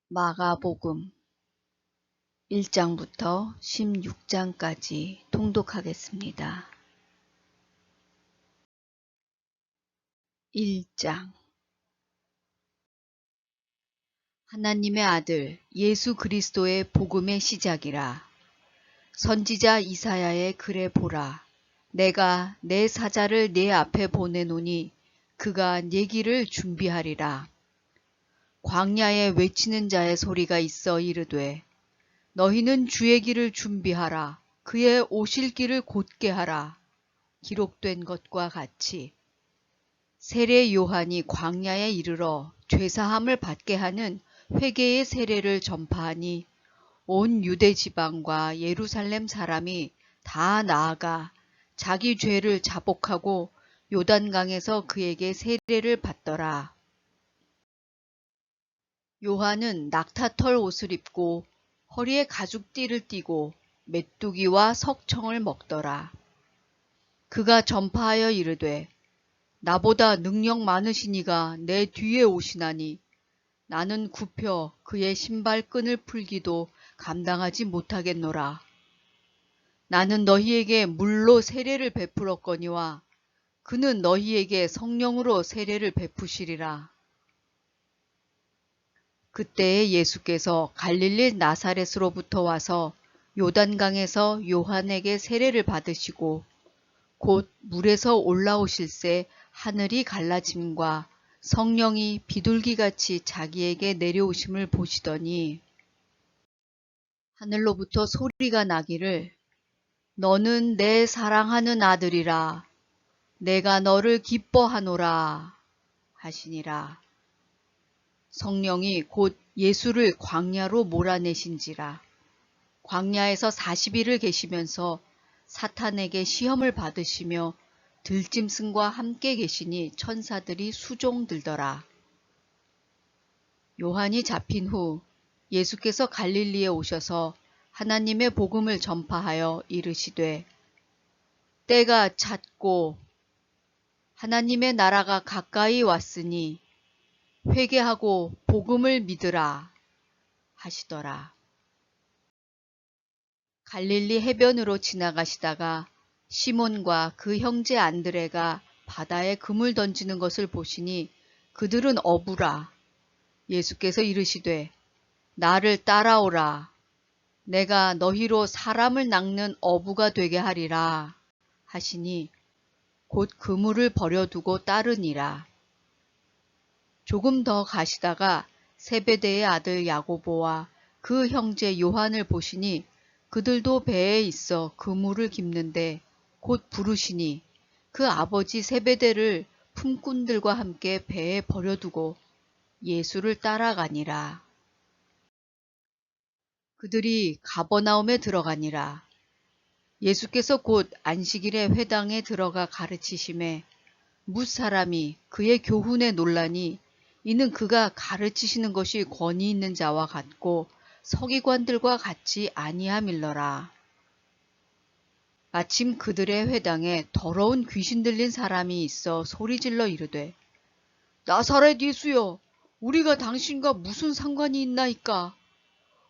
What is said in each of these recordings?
마가복음 1장부터 16장까지 통독하겠습니다. 1장 하나님의 아들 예수 그리스도의 복음의 시작이라. 선지자 이사야의 글에 보라. 내가 내 사자를 네 앞에 보내노니 그가 네 길을 준비하리라. 광야에 외치는 자의 소리가 있어 이르되 너희는 주의 길을 준비하라. 그의 오실 길을 곧게 하라. 기록된 것과 같이 세례 요한이 광야에 이르러 죄사함을 받게 하는 회개의 세례를 전파하니 온 유대 지방과 예루살렘 사람이 다 나아가 자기 죄를 자복하고 요단강에서 그에게 세례를 받더라. 요한은 낙타털 옷을 입고 허리에 가죽띠를 띠고 메뚜기와 석청을 먹더라. 그가 전파하여 이르되 나보다 능력 많으시니가 내 뒤에 오시나니 나는 굽혀 그의 신발끈을 풀기도 감당하지 못하겠노라. 나는 너희에게 물로 세례를 베풀었거니와 그는 너희에게 성령으로 세례를 베푸시리라. 그때에 예수께서 갈릴리 나사렛으로부터 와서 요단강에서 요한에게 세례를 받으시고 곧 물에서 올라오실새 하늘이 갈라짐과 성령이 비둘기같이 자기에게 내려오심을 보시더니 하늘로부터 소리가 나기를 너는 내 사랑하는 아들이라 내가 너를 기뻐하노라 하시니라. 성령이 곧 예수를 광야로 몰아내신지라. 광야에서 40일을 계시면서 사탄에게 시험을 받으시며 들짐승과 함께 계시니 천사들이 수종들더라. 요한이 잡힌 후 예수께서 갈릴리에 오셔서 하나님의 복음을 전파하여 이르시되 때가 찼고 하나님의 나라가 가까이 왔으니 회개하고 복음을 믿으라 하시더라. 갈릴리 해변으로 지나가시다가 시몬과 그 형제 안드레가 바다에 금을 던지는 것을 보시니 그들은 어부라. 예수께서 이르시되 나를 따라오라. 내가 너희로 사람을 낚는 어부가 되게 하리라 하시니 곧 그물을 버려두고 따르니라. 조금 더 가시다가 세베대의 아들 야고보와 그 형제 요한을 보시니 그들도 배에 있어 그물을 깁는데 곧 부르시니 그 아버지 세베대를 품꾼들과 함께 배에 버려두고 예수를 따라가니라. 그들이 가버나움에 들어가니라. 예수께서 곧 안식일에 회당에 들어가 가르치심에 뭇사람이 그의 교훈에 놀라니 이는 그가 가르치시는 것이 권위 있는 자와 같고 서기관들과 같이 아니함일러라. 마침 그들의 회당에 더러운 귀신 들린 사람이 있어 소리질러 이르되 나사렛 예수여 우리가 당신과 무슨 상관이 있나이까?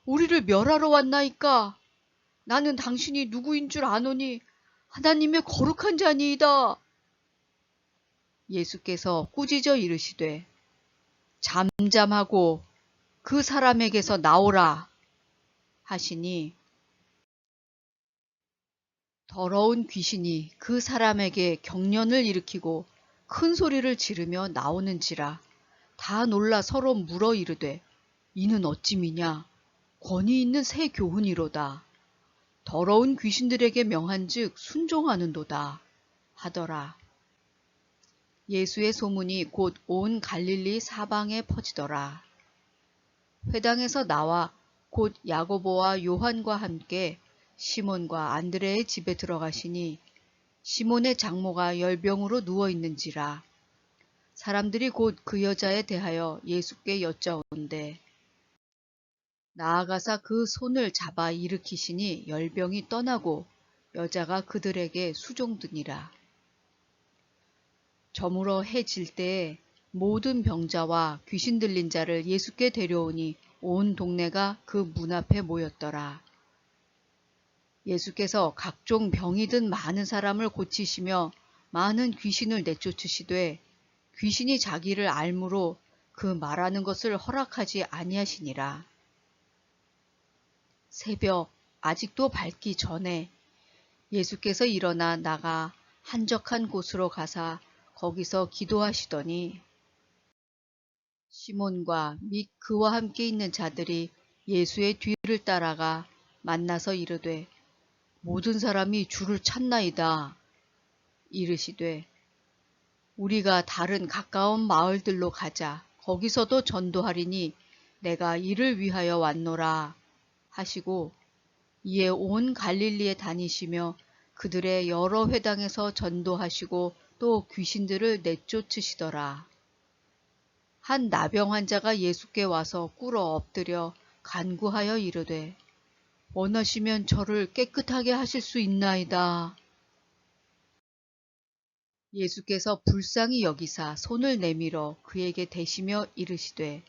우리를 멸하러 왔나이까? 나는 당신이 누구인 줄 아노니 하나님의 거룩한 자니이다. 예수께서 꾸짖어 이르시되 잠잠하고 그 사람에게서 나오라 하시니 더러운 귀신이 그 사람에게 경련을 일으키고 큰 소리를 지르며 나오는지라. 다 놀라 서로 물어 이르되 이는 어찌미냐? 권위 있는 새 교훈이로다. 더러운 귀신들에게 명한즉 순종하는도다 하더라. 예수의 소문이 곧 온 갈릴리 사방에 퍼지더라. 회당에서 나와 곧 야고보와 요한과 함께 시몬과 안드레의 집에 들어가시니 시몬의 장모가 열병으로 누워있는지라. 사람들이 곧 그 여자에 대하여 예수께 여짜온대 나아가사 그 손을 잡아 일으키시니 열병이 떠나고 여자가 그들에게 수종드니라. 저물어 해 질 때에 모든 병자와 귀신 들린 자를 예수께 데려오니 온 동네가 그 문 앞에 모였더라. 예수께서 각종 병이 든 많은 사람을 고치시며 많은 귀신을 내쫓으시되 귀신이 자기를 알므로 그 말하는 것을 허락하지 아니하시니라. 새벽 아직도 밝기 전에 예수께서 일어나 나가 한적한 곳으로 가사 거기서 기도하시더니 시몬과 및 그와 함께 있는 자들이 예수의 뒤를 따라가 만나서 이르되 모든 사람이 주를 찾나이다. 이르시되 우리가 다른 가까운 마을들로 가자. 거기서도 전도하리니 내가 이를 위하여 왔노라 하시고 이에 온 갈릴리에 다니시며 그들의 여러 회당에서 전도하시고 또 귀신들을 내쫓으시더라. 한 나병 환자가 예수께 와서 꿇어 엎드려 간구하여 이르되 원하시면 저를 깨끗하게 하실 수 있나이다. 예수께서 불쌍히 여기사 손을 내밀어 그에게 대시며 이르시되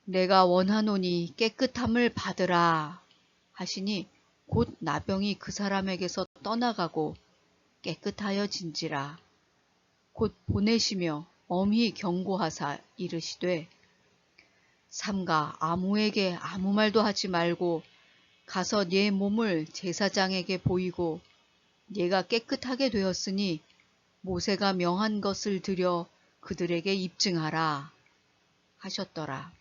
내가 원하노니 깨끗함을 받으라 하시니 곧 나병이 그 사람에게서 떠나가고 깨끗하여진지라. 곧 보내시며 엄히 경고하사 이르시되 삼가 아무에게 아무 말도 하지 말고 가서 네 몸을 제사장에게 보이고 네가 깨끗하게 되었으니 모세가 명한 것을 들여 그들에게 입증하라 하셨더라.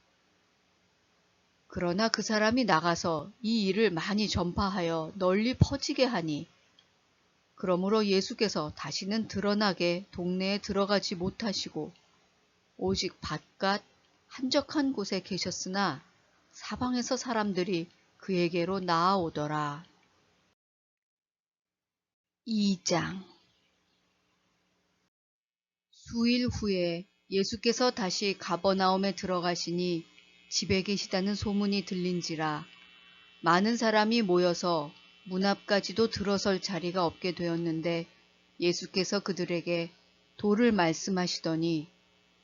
그러나 그 사람이 나가서 이 일을 많이 전파하여 널리 퍼지게 하니 그러므로 예수께서 다시는 드러나게 동네에 들어가지 못하시고 오직 바깥 한적한 곳에 계셨으나 사방에서 사람들이 그에게로 나아오더라. 2장 수일 후에 예수께서 다시 가버나움에 들어가시니 집에 계시다는 소문이 들린지라 많은 사람이 모여서 문 앞까지도 들어설 자리가 없게 되었는데 예수께서 그들에게 도를 말씀하시더니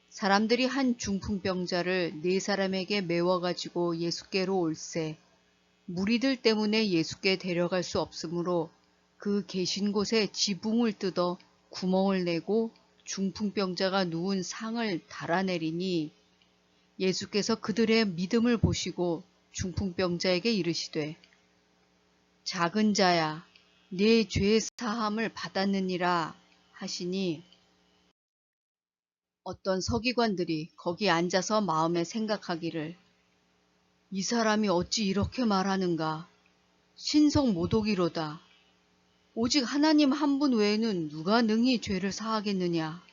사람들이 한 중풍병자를 4사람에게 메워가지고 예수께로 올세 무리들 때문에 예수께 데려갈 수 없으므로 그 계신 곳에 지붕을 뜯어 구멍을 내고 중풍병자가 누운 상을 달아내리니 예수께서 그들의 믿음을 보시고 중풍병자에게 이르시되 작은 자야 네 죄 사함을 받았느니라 하시니 어떤 서기관들이 거기 앉아서 마음에 생각하기를 이 사람이 어찌 이렇게 말하는가 신성 모독이로다. 오직 하나님 한 분 외에는 누가 능히 죄를 사하겠느냐.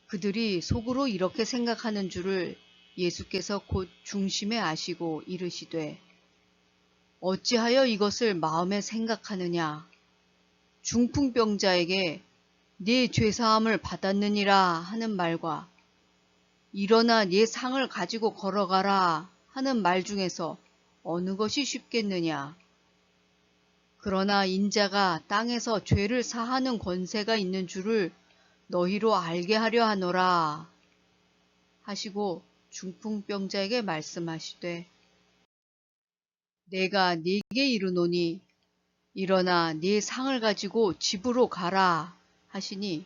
그들이 속으로 이렇게 생각하는 줄을 예수께서 곧 중심에 아시고 이르시되 어찌하여 이것을 마음에 생각하느냐. 중풍병자에게 네 죄사함을 받았느니라 하는 말과 일어나 네 상을 가지고 걸어가라 하는 말 중에서 어느 것이 쉽겠느냐. 그러나 인자가 땅에서 죄를 사하는 권세가 있는 줄을 너희로 알게 하려 하노라 하시고 중풍병자에게 말씀하시되 내가 네게 이르노니 일어나 네 상을 가지고 집으로 가라 하시니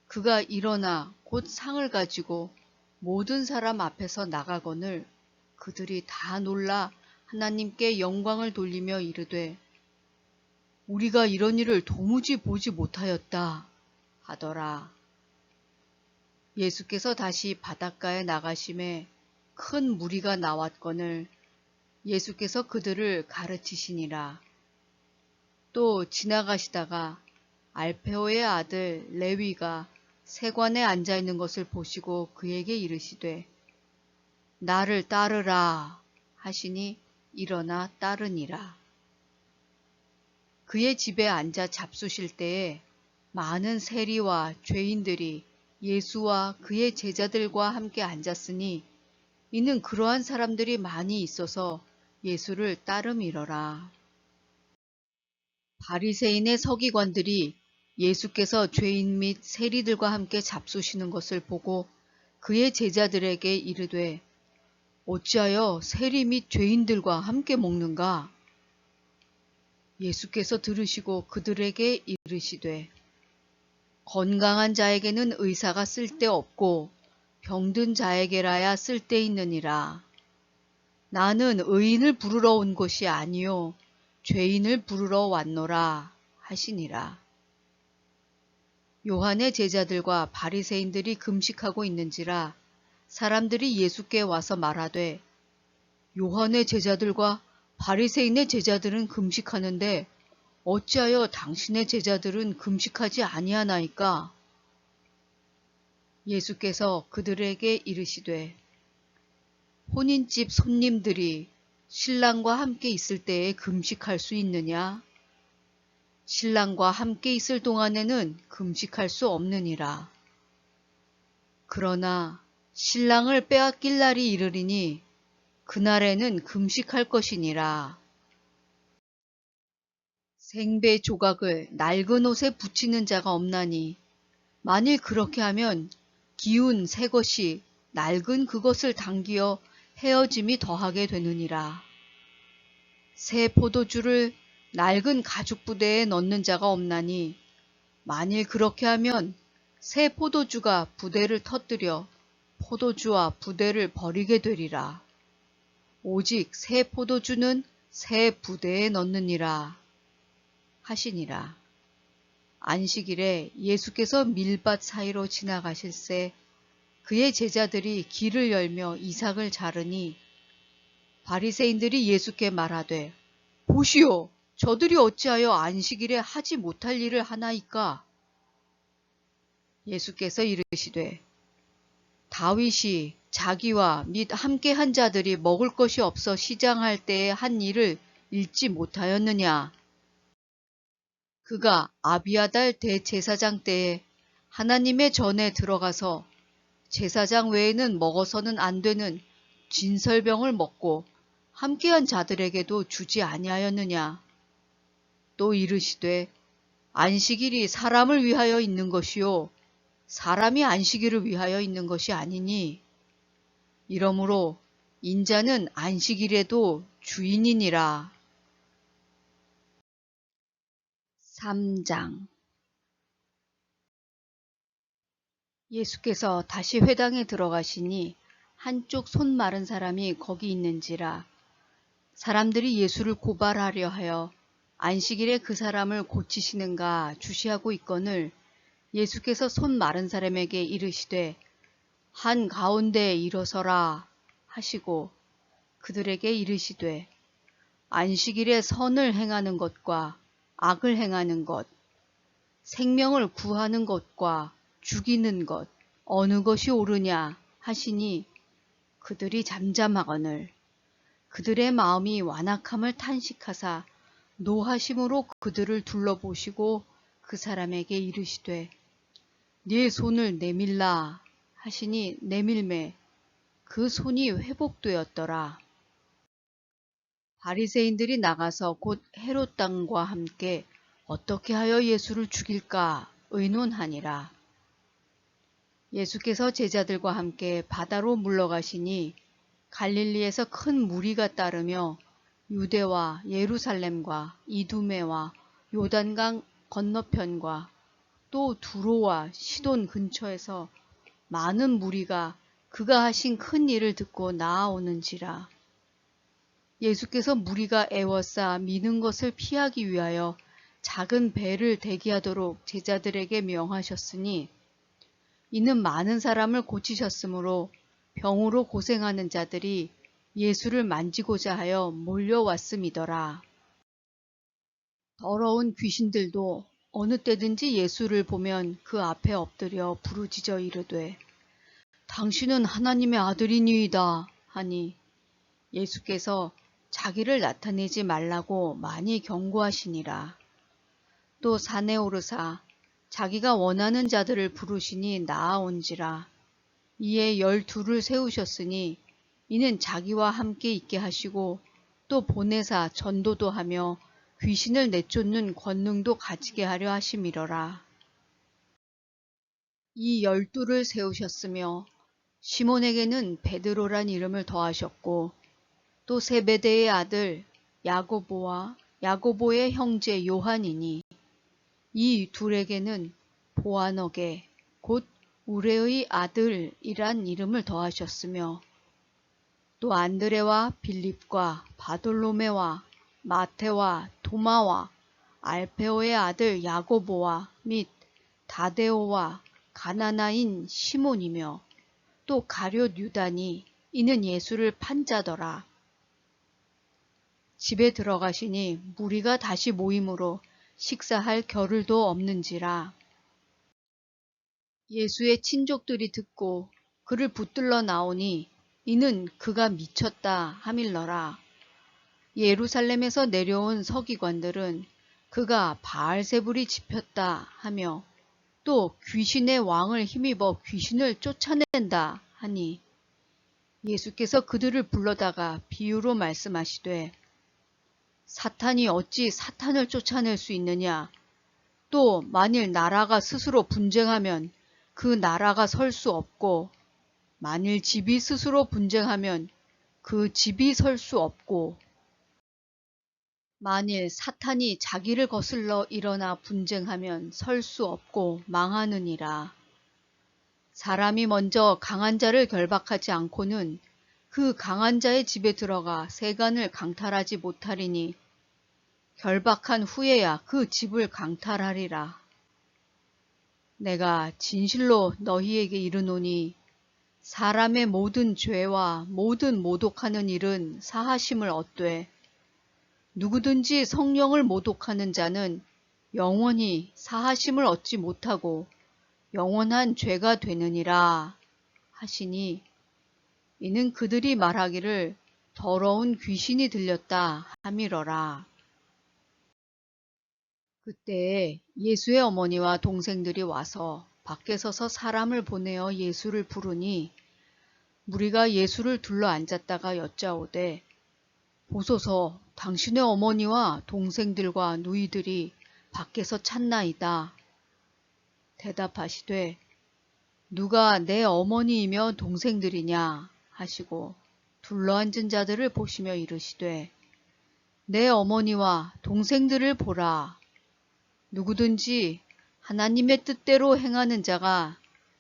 그가 일어나 곧 상을 가지고 모든 사람 앞에서 나가거늘 그들이 다 놀라 하나님께 영광을 돌리며 이르되 우리가 이런 일을 도무지 보지 못하였다 하더라. 예수께서 다시 바닷가에 나가심에 큰 무리가 나왔거늘 예수께서 그들을 가르치시니라. 또 지나가시다가 알페오의 아들 레위가 세관에 앉아있는 것을 보시고 그에게 이르시되 나를 따르라 하시니 일어나 따르니라. 그의 집에 앉아 잡수실 때에 많은 세리와 죄인들이 예수와 그의 제자들과 함께 앉았으니 이는 그러한 사람들이 많이 있어서 예수를 따름이러라. 바리새인의 서기관들이 예수께서 죄인 및 세리들과 함께 잡수시는 것을 보고 그의 제자들에게 이르되 어찌하여 세리 및 죄인들과 함께 먹는가? 예수께서 들으시고 그들에게 이르시되 건강한 자에게는 의사가 쓸데없고 병든 자에게라야 쓸데있느니라. 나는 의인을 부르러 온 것이 아니요 죄인을 부르러 왔노라 하시니라. 요한의 제자들과 바리새인들이 금식하고 있는지라 사람들이 예수께 와서 말하되 요한의 제자들과 바리새인의 제자들은 금식하는데 어찌하여 당신의 제자들은 금식하지 아니하나이까? 예수께서 그들에게 이르시되 혼인집 손님들이 신랑과 함께 있을 때에 금식할 수 있느냐? 신랑과 함께 있을 동안에는 금식할 수 없느니라. 그러나 신랑을 빼앗길 날이 이르리니 그날에는 금식할 것이니라. 생배 조각을 낡은 옷에 붙이는 자가 없나니 만일 그렇게 하면 기운 새 것이 낡은 그것을 당기어 헤어짐이 더하게 되느니라. 새 포도주를 낡은 가죽 부대에 넣는 자가 없나니 만일 그렇게 하면 새 포도주가 부대를 터뜨려 포도주와 부대를 버리게 되리라. 오직 새 포도주는 새 부대에 넣느니라 하시니라. 안식일에 예수께서 밀밭 사이로 지나가실새 그의 제자들이 길을 열며 이삭을 자르니 바리새인들이 예수께 말하되 보시오, 저들이 어찌하여 안식일에 하지 못할 일을 하나이까? 예수께서 이르시되 다윗이 자기와 및 함께한 자들이 먹을 것이 없어 시장할 때에 한 일을 읽지 못하였느냐? 그가 아비아달 대제사장 때에 하나님의 전에 들어가서 제사장 외에는 먹어서는 안 되는 진설병을 먹고 함께한 자들에게도 주지 아니하였느냐? 또 이르시되 안식일이 사람을 위하여 있는 것이요 사람이 안식일을 위하여 있는 것이 아니니 이러므로 인자는 안식일에도 주인이니라. 3장. 예수께서 다시 회당에 들어가시니 한쪽 손 마른 사람이 거기 있는지라 사람들이 예수를 고발하려 하여 안식일에 그 사람을 고치시는가 주시하고 있거늘 예수께서 손 마른 사람에게 이르시되 한 가운데에 일어서라 하시고 그들에게 이르시되 안식일에 선을 행하는 것과 악을 행하는 것, 생명을 구하는 것과 죽이는 것 어느 것이 옳으냐 하시니 그들이 잠잠하거늘 그들의 마음이 완악함을 탄식하사 노하심으로 그들을 둘러보시고 그 사람에게 이르시되 네 손을 내밀라 하시니 내밀매 그 손이 회복되었더라. 바리새인들이 나가서 곧 헤롯 당과 함께 어떻게 하여 예수를 죽일까 의논하니라. 예수께서 제자들과 함께 바다로 물러가시니 갈릴리에서 큰 무리가 따르며 유대와 예루살렘과 이두메와 요단강 건너편과 또 두로와 시돈 근처에서 많은 무리가 그가 하신 큰 일을 듣고 나아오는지라. 예수께서 무리가 애워싸 미는 것을 피하기 위하여 작은 배를 대기하도록 제자들에게 명하셨으니 이는 많은 사람을 고치셨으므로 병으로 고생하는 자들이 예수를 만지고자 하여 몰려왔음이더라. 더러운 귀신들도 어느 때든지 예수를 보면 그 앞에 엎드려 부르짖어 이르되 당신은 하나님의 아들이니이다 하니 예수께서 자기를 나타내지 말라고 많이 경고하시니라. 또 산에 오르사 자기가 원하는 자들을 부르시니 나아온지라. 이에 12를 세우셨으니 이는 자기와 함께 있게 하시고 또 보내사 전도도 하며 귀신을 내쫓는 권능도 가지게 하려 하심이러라. 이 12를 세우셨으며 시몬에게는 베드로란 이름을 더하셨고 또 세베대의 아들 야고보와 야고보의 형제 요한이니 이 둘에게는 보아너게 곧 우레의 아들이란 이름을 더하셨으며 또 안드레와 빌립과 바돌로메와 마테와 도마와 알페오의 아들 야고보와 및 다데오와 가나나인 시몬이며 또 가룟 유다니 이는 예수를 판 자더라. 집에 들어가시니 무리가 다시 모임으로 식사할 겨를도 없는지라. 예수의 친족들이 듣고 그를 붙들러 나오니 이는 그가 미쳤다 하밀러라. 예루살렘에서 내려온 서기관들은 그가 바알세불이 집혔다 하며 또 귀신의 왕을 힘입어 귀신을 쫓아낸다 하니 예수께서 그들을 불러다가 비유로 말씀하시되 사탄이 어찌 사탄을 쫓아낼 수 있느냐. 또 만일 나라가 스스로 분쟁하면 그 나라가 설 수 없고 만일 집이 스스로 분쟁하면 그 집이 설 수 없고 만일 사탄이 자기를 거슬러 일어나 분쟁하면 설 수 없고 망하느니라. 사람이 먼저 강한 자를 결박하지 않고는 그 강한 자의 집에 들어가 세간을 강탈하지 못하리니 결박한 후에야 그 집을 강탈하리라. 내가 진실로 너희에게 이르노니 사람의 모든 죄와 모든 모독하는 일은 사하심을 얻되 누구든지 성령을 모독하는 자는 영원히 사하심을 얻지 못하고 영원한 죄가 되느니라 하시니 이는 그들이 말하기를 더러운 귀신이 들렸다 하미러라. 그때에 예수의 어머니와 동생들이 와서 밖에 서서 사람을 보내어 예수를 부르니 무리가 예수를 둘러 앉았다가 여짜오되 보소서 당신의 어머니와 동생들과 누이들이 밖에서 찾나이다. 대답하시되 누가 내 어머니이며 동생들이냐 하시고 둘러앉은 자들을 보시며 이르시되 내 어머니와 동생들을 보라. 누구든지 하나님의 뜻대로 행하는 자가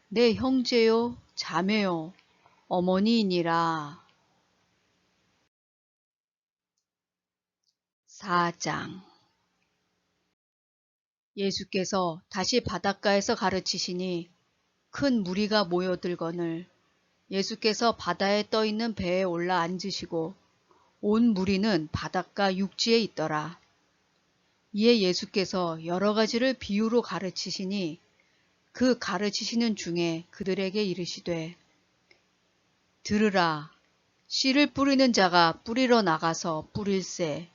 내 형제요 자매요 어머니이니라. 4장. 예수께서 다시 바닷가에서 가르치시니 큰 무리가 모여들거늘 예수께서 바다에 떠있는 배에 올라 앉으시고 온 무리는 바닷가 육지에 있더라. 이에 예수께서 여러 가지를 비유로 가르치시니 그 가르치시는 중에 그들에게 이르시되 들으라. 씨를 뿌리는 자가 뿌리러 나가서 뿌릴새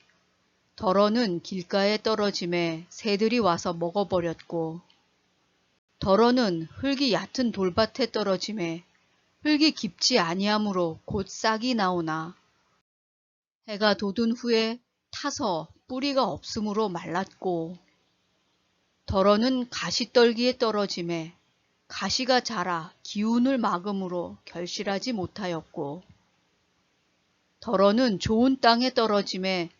덜어는 길가에 떨어짐에 새들이 와서 먹어버렸고 덜어는 흙이 얕은 돌밭에 떨어짐에 흙이 깊지 아니하므로 곧 싹이 나오나 해가 돋은 후에 타서 뿌리가 없으므로 말랐고 덜어는 가시떨기에 떨어짐에 가시가 자라 기운을 막음으로 결실하지 못하였고 덜어는 좋은 땅에 떨어짐에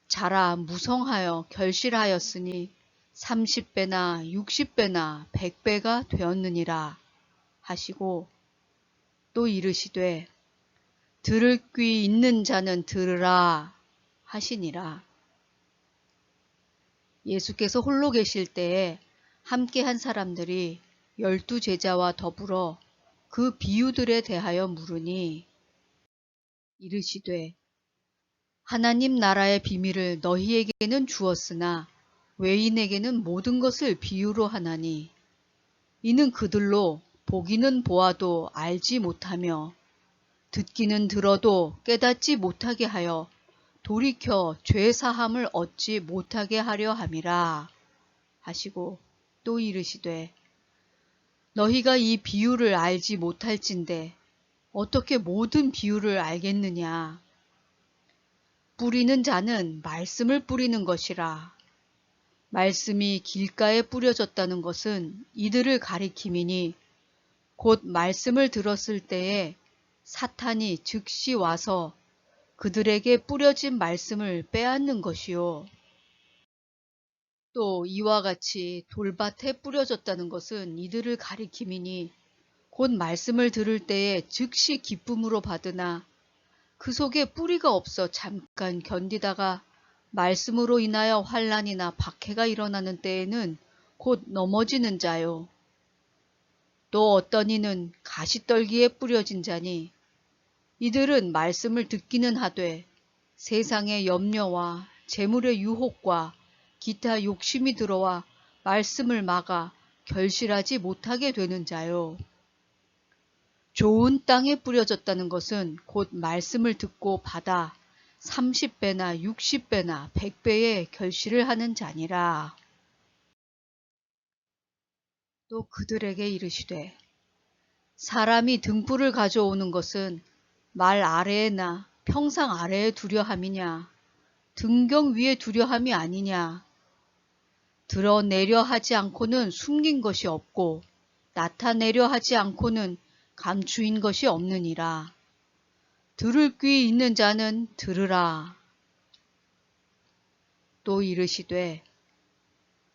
자라 무성하여 결실하였으니 30배나 60배나 100배가 되었느니라 하시고 또 이르시되 들을 귀 있는 자는 들으라 하시니라. 예수께서 홀로 계실 때에 함께한 사람들이 12 제자와 더불어 그 비유들에 대하여 물으니 이르시되 하나님 나라의 비밀을 너희에게는 주었으나 외인에게는 모든 것을 비유로 하나니 이는 그들로 보기는 보아도 알지 못하며 듣기는 들어도 깨닫지 못하게 하여 돌이켜 죄사함을 얻지 못하게 하려 함이라 하시고 또 이르시되 너희가 이 비유를 알지 못할진대 어떻게 모든 비유를 알겠느냐. 뿌리는 자는 말씀을 뿌리는 것이라. 말씀이 길가에 뿌려졌다는 것은 이들을 가리킴이니 곧 말씀을 들었을 때에 사탄이 즉시 와서 그들에게 뿌려진 말씀을 빼앗는 것이요. 또 이와 같이 돌밭에 뿌려졌다는 것은 이들을 가리킴이니 곧 말씀을 들을 때에 즉시 기쁨으로 받으나 그 속에 뿌리가 없어 잠깐 견디다가 말씀으로 인하여 환난이나 박해가 일어나는 때에는 곧 넘어지는 자요. 또 어떤 이는 가시떨기에 뿌려진 자니 이들은 말씀을 듣기는 하되 세상의 염려와 재물의 유혹과 기타 욕심이 들어와 말씀을 막아 결실하지 못하게 되는 자요. 좋은 땅에 뿌려졌다는 것은 곧 말씀을 듣고 받아 30배나 60배나 100배의 결실을 하는 자니라. 또 그들에게 이르시되 사람이 등불을 가져오는 것은 말 아래에나 평상 아래에 두려함이냐 등경 위에 두려함이 아니냐. 드러내려 하지 않고는 숨긴 것이 없고 나타내려 하지 않고는 감추인 것이 없느니라. 들을 귀 있는 자는 들으라. 또 이르시되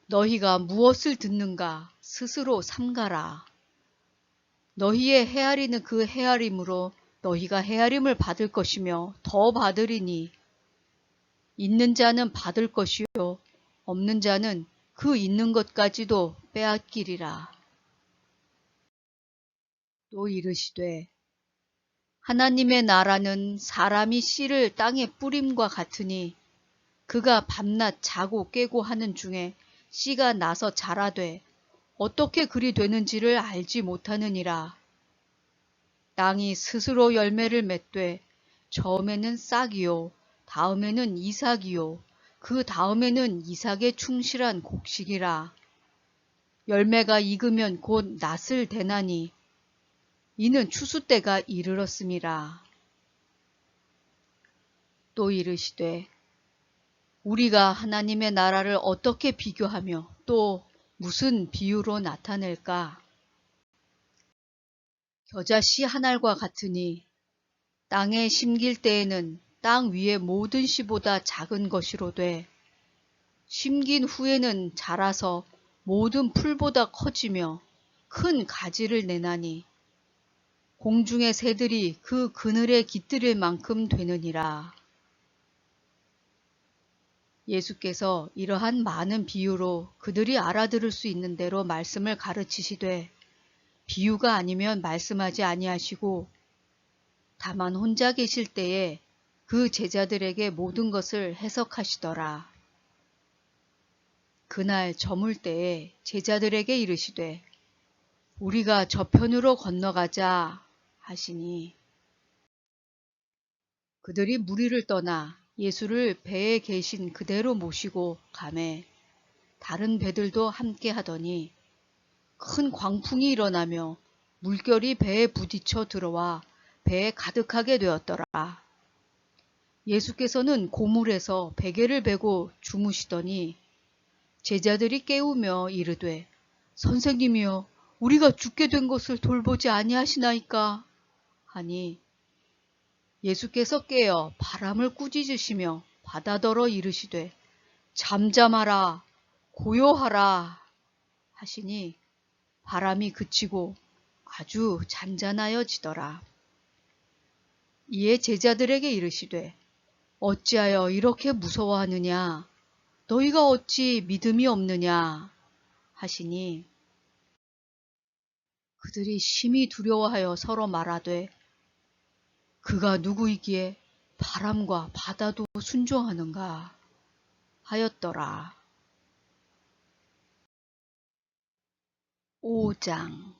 너희가 무엇을 듣는가 스스로 삼가라. 너희의 헤아리는 그 헤아림으로 너희가 헤아림을 받을 것이며 더 받으리니 있는 자는 받을 것이요 없는 자는 그 있는 것까지도 빼앗기리라. 또 이르시되 하나님의 나라는 사람이 씨를 땅에 뿌림과 같으니 그가 밤낮 자고 깨고 하는 중에 씨가 나서 자라되 어떻게 그리 되는지를 알지 못하느니라. 땅이 스스로 열매를 맺되 처음에는 싹이요 다음에는 이삭이요 그 다음에는 이삭에 충실한 곡식이라. 열매가 익으면 곧 낫을 대나니 이는 추수 때가 이르렀음이라. 또 이르시되 우리가 하나님의 나라를 어떻게 비교하며 또 무슨 비유로 나타낼까? 겨자씨 한 알과 같으니 땅에 심길 때에는 땅 위의 모든 씨보다 작은 것이로되 심긴 후에는 자라서 모든 풀보다 커지며 큰 가지를 내나니 공중의 새들이 그 그늘에 깃들일 만큼 되느니라. 예수께서 이러한 많은 비유로 그들이 알아들을 수 있는 대로 말씀을 가르치시되 비유가 아니면 말씀하지 아니하시고 다만 혼자 계실 때에 그 제자들에게 모든 것을 해석하시더라. 그날 저물 때에 제자들에게 이르시되 우리가 저편으로 건너가자 하시니 그들이 무리를 떠나 예수를 배에 계신 그대로 모시고 가매 다른 배들도 함께 하더니 큰 광풍이 일어나며 물결이 배에 부딪혀 들어와 배에 가득하게 되었더라. 예수께서는 고물에서 베개를 베고 주무시더니 제자들이 깨우며 이르되 선생님이여 우리가 죽게 된 것을 돌보지 아니하시나이까 하니 예수께서 깨어 바람을 꾸짖으시며 바다더러 이르시되 잠잠하라 고요하라 하시니 바람이 그치고 아주 잔잔하여지더라. 이에 제자들에게 이르시되 어찌하여 이렇게 무서워하느냐 너희가 어찌 믿음이 없느냐 하시니 그들이 심히 두려워하여 서로 말하되 그가 누구이기에 바람과 바다도 순종하는가 하였더라. 5장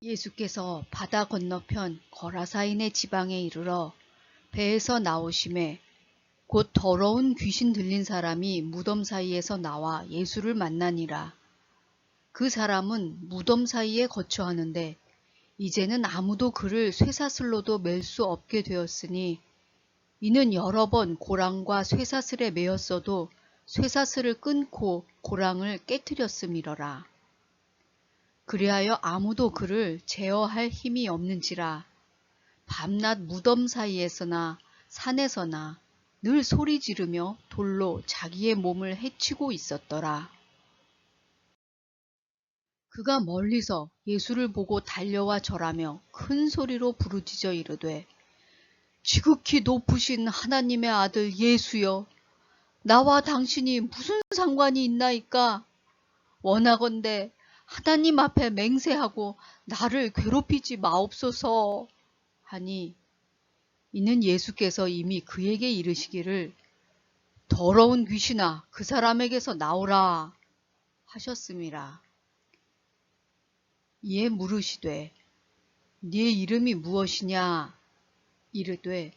예수께서 바다 건너편 거라사인의 지방에 이르러 배에서 나오심에 곧 더러운 귀신 들린 사람이 무덤 사이에서 나와 예수를 만나니라. 그 사람은 무덤 사이에 거처하는데 이제는 아무도 그를 쇠사슬로도 맬 수 없게 되었으니 이는 여러 번 고랑과 쇠사슬에 매였어도 쇠사슬을 끊고 고랑을 깨뜨렸음이러라. 그리하여 아무도 그를 제어할 힘이 없는지라. 밤낮 무덤 사이에서나 산에서나 늘 소리 지르며 돌로 자기의 몸을 해치고 있었더라. 그가 멀리서 예수를 보고 달려와 절하며 큰 소리로 부르짖어 이르되, 지극히 높으신 하나님의 아들 예수여, 나와 당신이 무슨 상관이 있나이까? 원하건대 하나님 앞에 맹세하고 나를 괴롭히지 마옵소서 하니, 이는 예수께서 이미 그에게 이르시기를 더러운 귀신아 그 사람에게서 나오라 하셨음이라. 이에 물으시되 네 이름이 무엇이냐? 이르되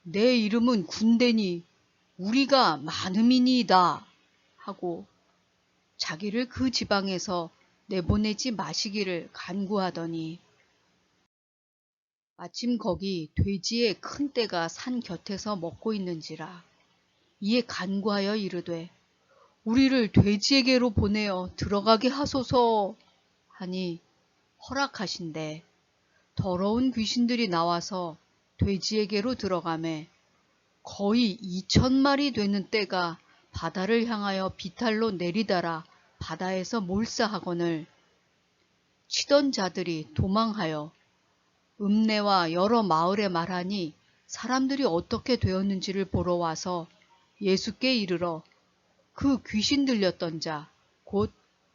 내 이름은 군대니 우리가 많음이니이다 하고 자기를 그 지방에서 내보내지 마시기를 간구하더니, 마침 거기 돼지의 큰 떼가 산 곁에서 먹고 있는지라. 이에 간구하여 이르되 우리를 돼지에게로 보내어 들어가게 하소서 하니 허락하신대 더러운 귀신들이 나와서 돼지에게로 들어가매 거의 2,000마리 되는 떼가 바다를 향하여 비탈로 내리달아 바다에서 몰사하거늘 치던 자들이 도망하여 읍내와 여러 마을에 말하니 사람들이 어떻게 되었는지를 보러 와서 예수께 이르러 그 귀신 들렸던 자, 곧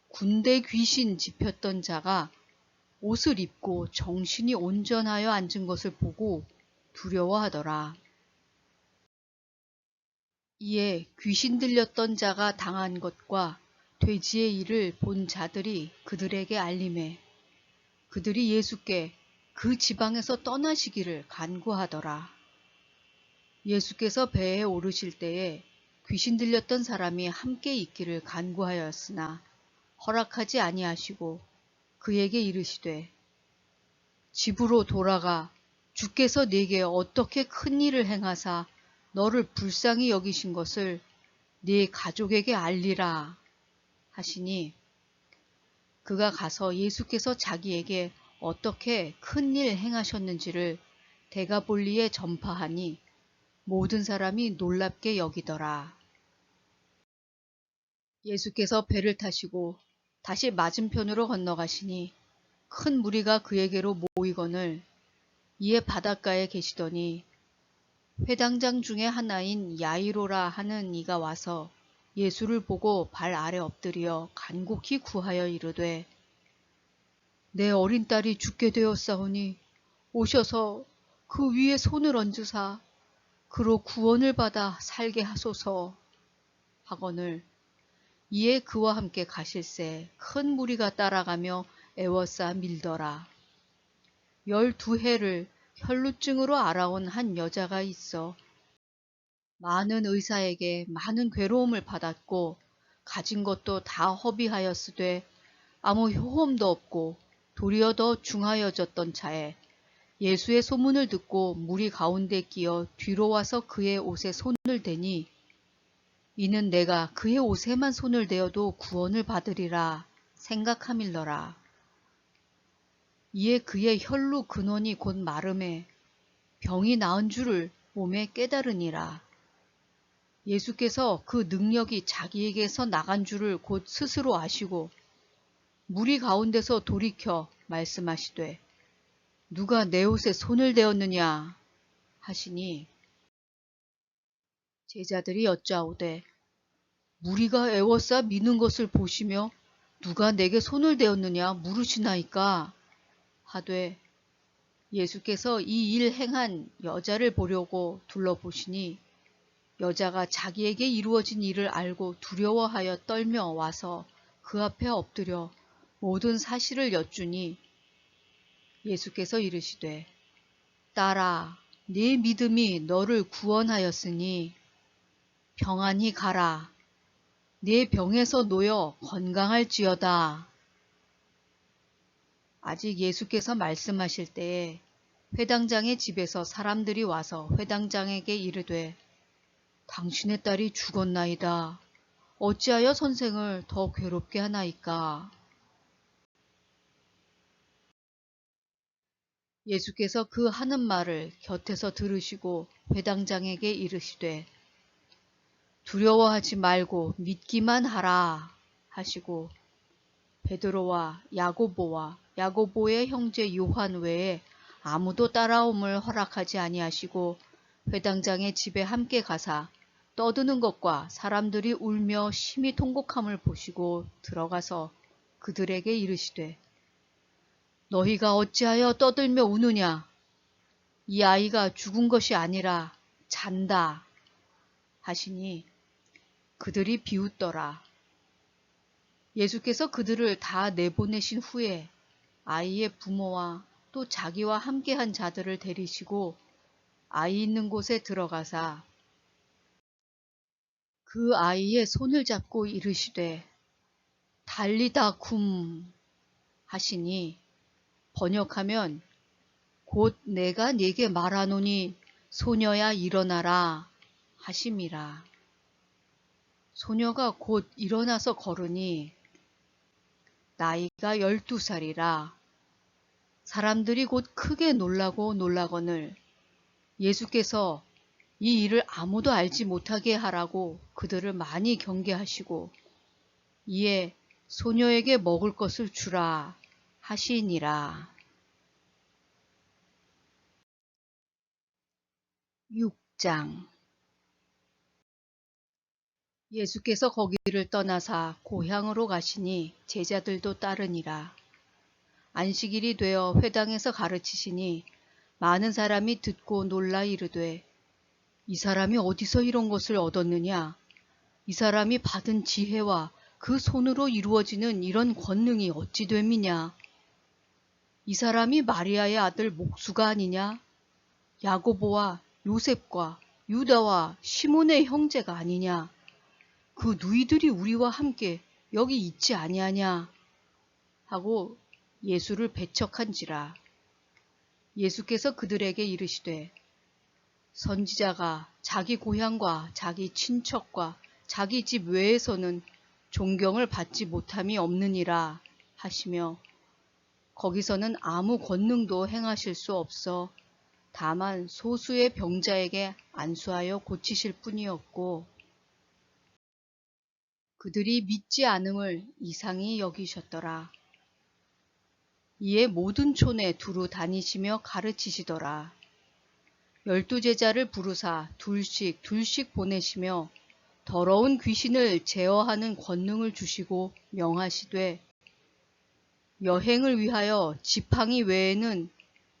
군대 귀신 집혔던 자가 옷을 입고 정신이 온전하여 앉은 것을 보고 두려워하더라. 이에 귀신 들렸던 자가 당한 것과 돼지의 일을 본 자들이 그들에게 알림해 그들이 예수께 그 지방에서 떠나시기를 간구하더라. 예수께서 배에 오르실 때에 귀신 들렸던 사람이 함께 있기를 간구하였으나 허락하지 아니하시고 그에게 이르시되 집으로 돌아가 주께서 네게 어떻게 큰 일을 행하사 너를 불쌍히 여기신 것을 네 가족에게 알리라 하시니 그가 가서 예수께서 자기에게 어떻게 큰 일 행하셨는지를 데가볼리에 전파하니 모든 사람이 놀랍게 여기더라. 예수께서 배를 타시고 다시 맞은편으로 건너가시니 큰 무리가 그에게로 모이거늘 이에 바닷가에 계시더니 회당장 중에 하나인 야이로라 하는 이가 와서 예수를 보고 발 아래 엎드려 간곡히 구하여 이르되 내 어린 딸이 죽게 되었사오니 오셔서 그 위에 손을 얹으사 그로 구원을 받아 살게 하소서 하거늘 이에 그와 함께 가실새 큰 무리가 따라가며 애워싸 밀더라. 12해를 혈루증으로 알아온 한 여자가 있어 많은 의사에게 많은 괴로움을 받았고 가진 것도 다 허비하였으되 아무 효험도 없고 도리어 더 중하여졌던 차에 예수의 소문을 듣고 무리 가운데 끼어 뒤로 와서 그의 옷에 손을 대니 이는 내가 그의 옷에만 손을 대어도 구원을 받으리라 생각함일러라. 이에 그의 혈루 근원이 곧 마름에 병이 나은 줄을 몸에 깨달으니라. 예수께서 그 능력이 자기에게서 나간 줄을 곧 스스로 아시고 무리 가운데서 돌이켜 말씀하시되 누가 내 옷에 손을 대었느냐 하시니 제자들이 여짜오되 무리가 애워싸 미는 것을 보시며 누가 내게 손을 대었느냐 물으시나이까 하되 예수께서 이 일 행한 여자를 보려고 둘러보시니 여자가 자기에게 이루어진 일을 알고 두려워하여 떨며 와서 그 앞에 엎드려 모든 사실을 여쭈니 예수께서 이르시되 딸아 네 믿음이 너를 구원하였으니 평안히 가라. 네 병에서 놓여 건강할지어다. 아직 예수께서 말씀하실 때에 회당장의 집에서 사람들이 와서 회당장에게 이르되 당신의 딸이 죽었나이다. 어찌하여 선생을 더 괴롭게 하나이까? 예수께서 그 하는 말을 곁에서 들으시고 회당장에게 이르시되 두려워하지 말고 믿기만 하라 하시고 베드로와 야고보와 야고보의 형제 요한 외에 아무도 따라옴을 허락하지 아니하시고 회당장의 집에 함께 가사 떠드는 것과 사람들이 울며 심히 통곡함을 보시고 들어가서 그들에게 이르시되 너희가 어찌하여 떠들며 우느냐? 이 아이가 죽은 것이 아니라 잔다 하시니 그들이 비웃더라. 예수께서 그들을 다 내보내신 후에 아이의 부모와 또 자기와 함께한 자들을 데리시고 아이 있는 곳에 들어가사 그 아이의 손을 잡고 이르시되 달리다 쿰 하시니 번역하면 곧 내가 네게 말하노니 소녀야 일어나라 하심이라. 소녀가 곧 일어나서 걸으니 나이가 12살이라. 사람들이 곧 크게 놀라고 놀라거늘 예수께서 이 일을 아무도 알지 못하게 하라고 그들을 많이 경계하시고 이에 소녀에게 먹을 것을 주라 하시니라. 6장. 예수께서 거기를 떠나사 고향으로 가시니 제자들도 따르니라. 안식일이 되어 회당에서 가르치시니 많은 사람이 듣고 놀라 이르되 이 사람이 어디서 이런 것을 얻었느냐? 이 사람이 받은 지혜와 그 손으로 이루어지는 이런 권능이 어찌 됨이냐? 이 사람이 마리아의 아들 목수가 아니냐? 야고보와 요셉과 유다와 시몬의 형제가 아니냐? 그 누이들이 우리와 함께 여기 있지 아니하냐? 하고 예수를 배척한지라. 예수께서 그들에게 이르시되 선지자가 자기 고향과 자기 친척과 자기 집 외에서는 존경을 받지 못함이 없느니라 하시며 거기서는 아무 권능도 행하실 수 없어 다만 소수의 병자에게 안수하여 고치실 뿐이었고 그들이 믿지 않음을 이상히 여기셨더라. 이에 모든 촌에 두루 다니시며 가르치시더라. 12제자를 부르사 둘씩 보내시며 더러운 귀신을 제어하는 권능을 주시고 명하시되 여행을 위하여 지팡이 외에는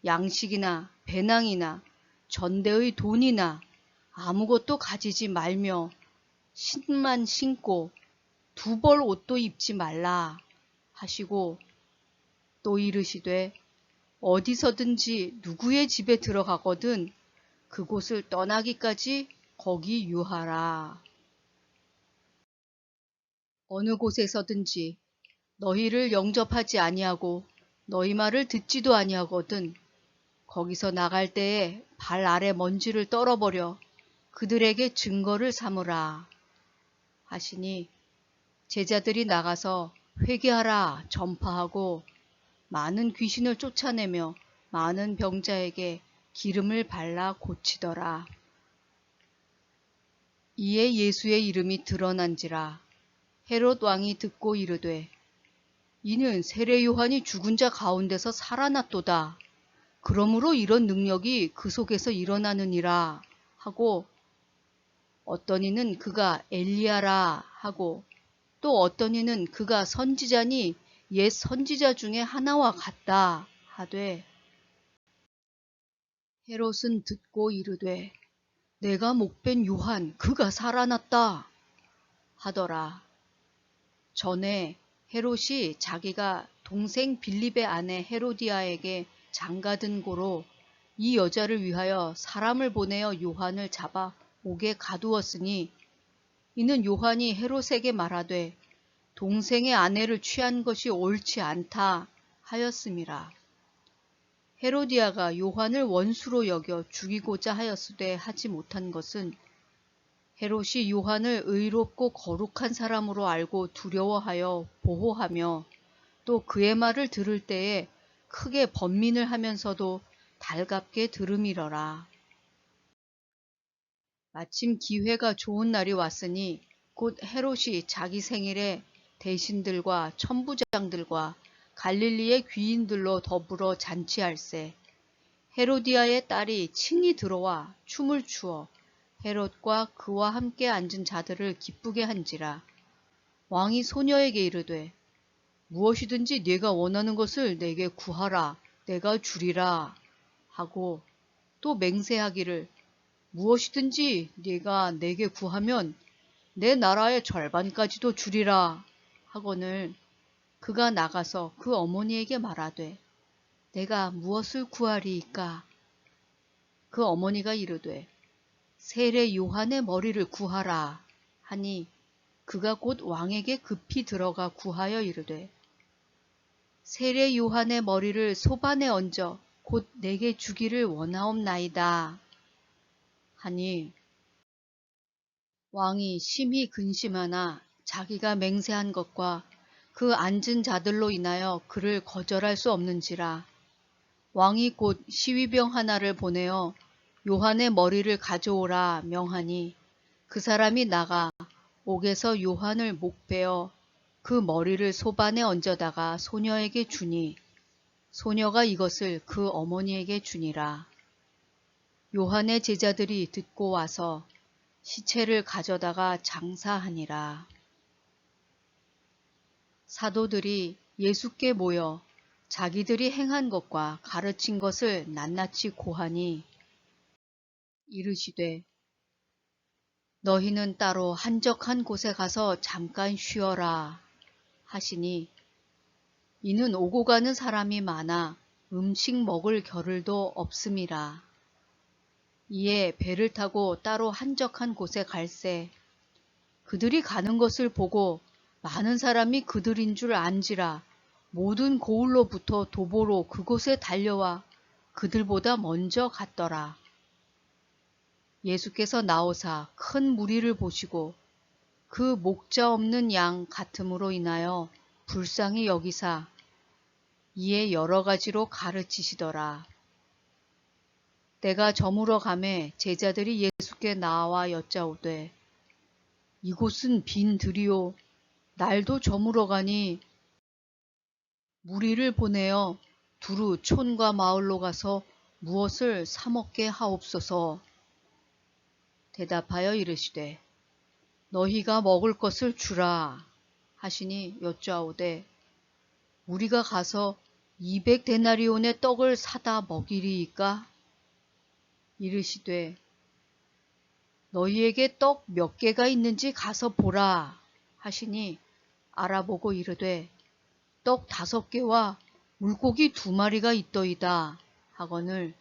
양식이나 배낭이나 전대의 돈이나 아무것도 가지지 말며 신만 신고 2벌 옷도 입지 말라 하시고 또 이르시되 어디서든지 누구의 집에 들어가거든 그곳을 떠나기까지 거기 유하라. 어느 곳에서든지 너희를 영접하지 아니하고 너희 말을 듣지도 아니하거든 거기서 나갈 때에 발 아래 먼지를 떨어버려 그들에게 증거를 삼으라 하시니 제자들이 나가서 회개하라 전파하고 많은 귀신을 쫓아내며 많은 병자에게 기름을 발라 고치더라. 이에 예수의 이름이 드러난지라. 헤롯 왕이 듣고 이르되 이는 세례 요한이 죽은 자 가운데서 살아났도다. 그러므로 이런 능력이 그 속에서 일어나느니라 하고 어떤 이는 그가 엘리야라 하고 또 어떤 이는 그가 선지자니 옛 선지자 중에 하나와 같다 하되 헤롯은 듣고 이르되 내가 목벤 요한 그가 살아났다 하더라. 전에 헤롯이 자기가 동생 빌립의 아내 헤로디아에게 장가든 고로 이 여자를 위하여 사람을 보내어 요한을 잡아 옥에 가두었으니 이는 요한이 헤롯에게 말하되 동생의 아내를 취한 것이 옳지 않다 하였음이라. 헤로디아가 요한을 원수로 여겨 죽이고자 하였으되 하지 못한 것은 헤롯이 요한을 의롭고 거룩한 사람으로 알고 두려워하여 보호하며 또 그의 말을 들을 때에 크게 번민을 하면서도 달갑게 들음이러라. 마침 기회가 좋은 날이 왔으니 곧 헤롯이 자기 생일에 대신들과 천부장들과 갈릴리의 귀인들로 더불어 잔치할세. 헤로디아의 딸이 친히 들어와 춤을 추어 헤롯과 그와 함께 앉은 자들을 기쁘게 한지라. 왕이 소녀에게 이르되 무엇이든지 네가 원하는 것을 내게 구하라. 내가 주리라 하고 또 맹세하기를 무엇이든지 네가 내게 구하면 내 나라의 절반까지도 주리라 하거늘 그가 나가서 그 어머니에게 말하되 내가 무엇을 구하리이까? 그 어머니가 이르되 세례 요한의 머리를 구하라 하니 그가 곧 왕에게 급히 들어가 구하여 이르되 세례 요한의 머리를 소반에 얹어 곧 내게 주기를 원하옵나이다 하니 왕이 심히 근심하나 자기가 맹세한 것과 그 앉은 자들로 인하여 그를 거절할 수 없는지라. 왕이 곧 시위병 하나를 보내어 요한의 머리를 가져오라 명하니 그 사람이 나가 옥에서 요한을 목베어 그 머리를 소반에 얹어다가 소녀에게 주니 소녀가 이것을 그 어머니에게 주니라. 요한의 제자들이 듣고 와서 시체를 가져다가 장사하니라. 사도들이 예수께 모여 자기들이 행한 것과 가르친 것을 낱낱이 고하니 이르시되 너희는 따로 한적한 곳에 가서 잠깐 쉬어라 하시니 이는 오고 가는 사람이 많아 음식 먹을 겨를도 없음이라. 이에 배를 타고 따로 한적한 곳에 갈새 그들이 가는 것을 보고 많은 사람이 그들인 줄 안지라 모든 고을로부터 도보로 그곳에 달려와 그들보다 먼저 갔더라. 예수께서 나오사 큰 무리를 보시고 그 목자 없는 양 같음으로 인하여 불쌍히 여기사 이에 여러 가지로 가르치시더라. 때가 저물어 가매 제자들이 예수께 나와 여짜오되 이곳은 빈 들이요 날도 저물어 가니 무리를 보내어 두루 촌과 마을로 가서 무엇을 사 먹게 하옵소서. 대답하여 이르시되 너희가 먹을 것을 주라 하시니 여짜오되 우리가 가서 200데나리온의 떡을 사다 먹이리이까? 이르시되 너희에게 떡 몇 개가 있는지 가서 보라 하시니 알아보고 이르되 떡 5개와 물고기 2마리가 있더이다 하거늘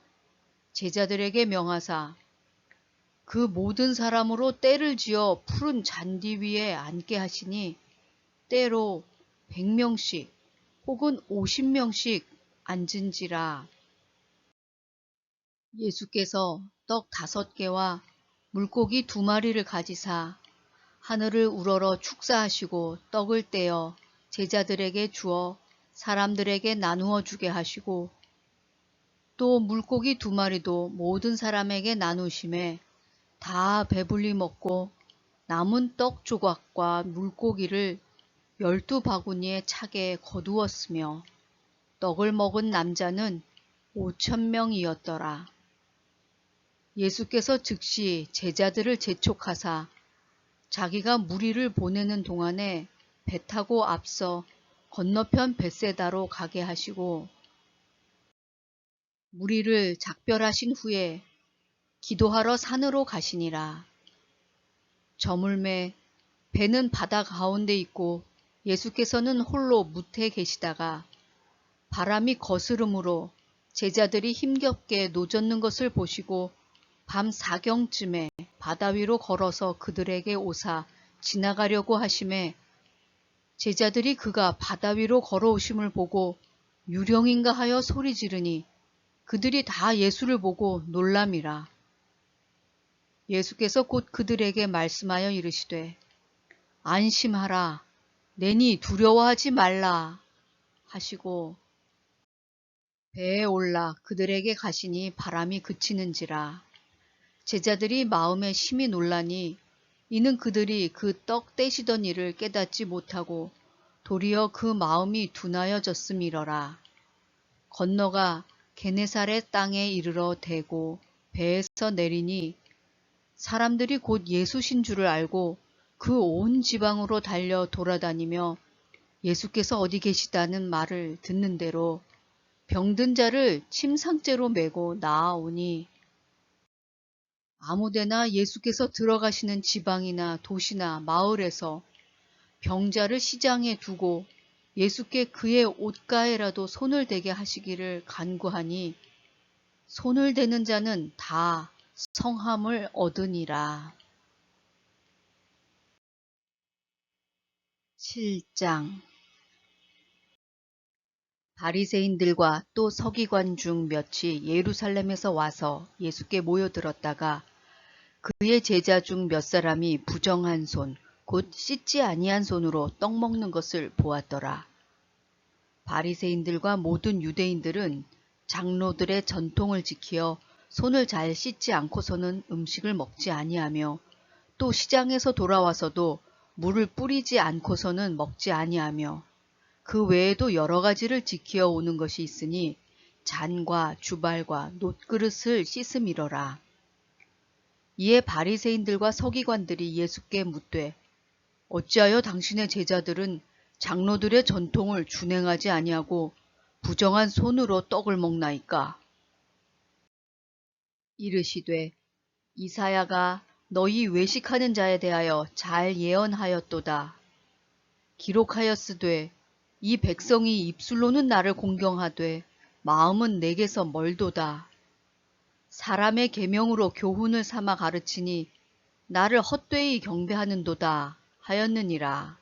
제자들에게 명하사 그 모든 사람으로 떼를 지어 푸른 잔디 위에 앉게 하시니 때로 100명씩 혹은 50명씩 앉은지라. 예수께서 떡 5개와 물고기 2마리를 가지사 하늘을 우러러 축사하시고 떡을 떼어 제자들에게 주어 사람들에게 나누어 주게 하시고 또 물고기 2마리도 모든 사람에게 나누심에 다 배불리 먹고 남은 떡 조각과 물고기를 12바구니에 차게 거두었으며 떡을 먹은 남자는 5,000명이었더라. 예수께서 즉시 제자들을 재촉하사 자기가 무리를 보내는 동안에 배 타고 앞서 건너편 벳세다로 가게 하시고 무리를 작별하신 후에 기도하러 산으로 가시니라. 저물매 배는 바다 가운데 있고 예수께서는 홀로 무태에 계시다가 바람이 거스름으로 제자들이 힘겹게 노젓는 것을 보시고 밤 4경쯤에 바다 위로 걸어서 그들에게 오사 지나가려고 하심에 제자들이 그가 바다 위로 걸어오심을 보고 유령인가 하여 소리 지르니 그들이 다 예수를 보고 놀람이라. 예수께서 곧 그들에게 말씀하여 이르시되 안심하라 내니 두려워하지 말라 하시고 배에 올라 그들에게 가시니 바람이 그치는지라. 제자들이 마음에 심히 놀라니 이는 그들이 그 떡 떼시던 일을 깨닫지 못하고 도리어 그 마음이 둔하여졌음이러라. 건너가 게네사렛 땅에 이르러 대고 배에서 내리니 사람들이 곧 예수신 줄을 알고 그 온 지방으로 달려 돌아다니며 예수께서 어디 계시다는 말을 듣는 대로 병든 자를 침상째로 메고 나아오니 아무데나 예수께서 들어가시는 지방이나 도시나 마을에서 병자를 시장에 두고 예수께 그의 옷가에라도 손을 대게 하시기를 간구하니 손을 대는 자는 다 성함을 얻으니라. 7장. 바리새인들과 또 서기관 중 몇이 예루살렘에서 와서 예수께 모여들었다가 그의 제자 중 몇 사람이 부정한 손, 곧 씻지 아니한 손으로 떡 먹는 것을 보았더라. 바리새인들과 모든 유대인들은 장로들의 전통을 지키어 손을 잘 씻지 않고서는 음식을 먹지 아니하며 또 시장에서 돌아와서도 물을 뿌리지 않고서는 먹지 아니하며 그 외에도 여러 가지를 지키어 오는 것이 있으니 잔과 주발과 놋그릇을 씻음이러라. 이에 바리새인들과 서기관들이 예수께 묻되 어찌하여 당신의 제자들은 장로들의 전통을 준행하지 아니하고 부정한 손으로 떡을 먹나이까? 이르시되 이사야가 너희 외식하는 자에 대하여 잘 예언하였도다. 기록하였으되 이 백성이 입술로는 나를 공경하되 마음은 내게서 멀도다. 사람의 계명으로 교훈을 삼아 가르치니 나를 헛되이 경배하는도다 하였느니라.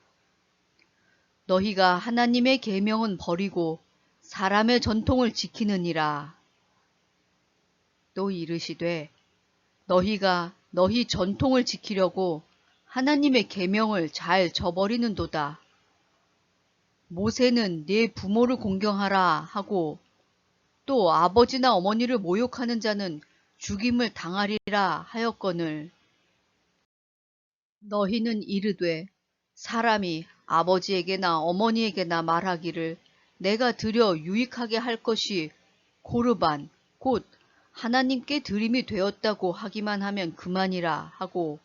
너희가 하나님의 계명은 버리고 사람의 전통을 지키느니라. 또 이르시되 너희가 너희 전통을 지키려고 하나님의 계명을 잘 저버리는도다. 모세는 네 부모를 공경하라 하고 또 아버지나 어머니를 모욕하는 자는 죽임을 당하리라 하였거늘 너희는 이르되 사람이 아버지에게나 어머니에게나 말하기를 내가 드려 유익하게 할 것이 고르반 곧 하나님께 드림이 되었다고 하기만 하면 그만이라 하고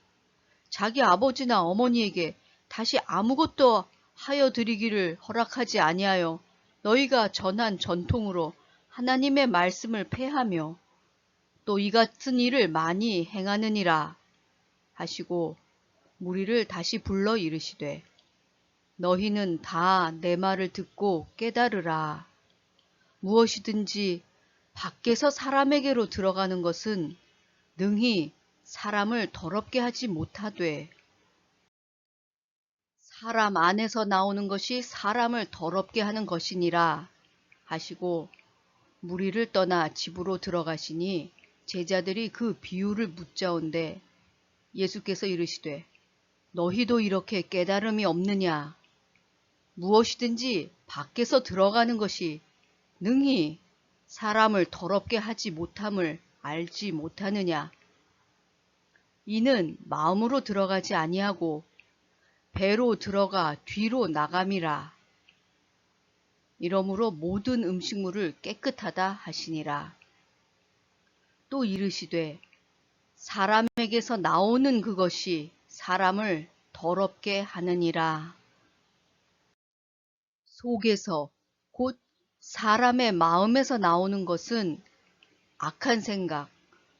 자기 아버지나 어머니에게 다시 아무것도 하여 드리기를 허락하지 아니하여 너희가 전한 전통으로 하나님의 말씀을 폐하며 또 이 같은 일을 많이 행하느니라 하시고 무리를 다시 불러 이르시되 너희는 다 내 말을 듣고 깨달으라. 무엇이든지 밖에서 사람에게로 들어가는 것은 능히 사람을 더럽게 하지 못하되 사람 안에서 나오는 것이 사람을 더럽게 하는 것이니라 하시고 무리를 떠나 집으로 들어가시니 제자들이 그 비유를 묻자온데 예수께서 이르시되 너희도 이렇게 깨달음이 없느냐? 무엇이든지 밖에서 들어가는 것이 능히 사람을 더럽게 하지 못함을 알지 못하느냐? 이는 마음으로 들어가지 아니하고 배로 들어가 뒤로 나감이라. 이러므로 모든 음식물을 깨끗하다 하시니라. 또 이르시되 사람에게서 나오는 그것이 사람을 더럽게 하느니라. 속에서 곧 사람의 마음에서 나오는 것은 악한 생각,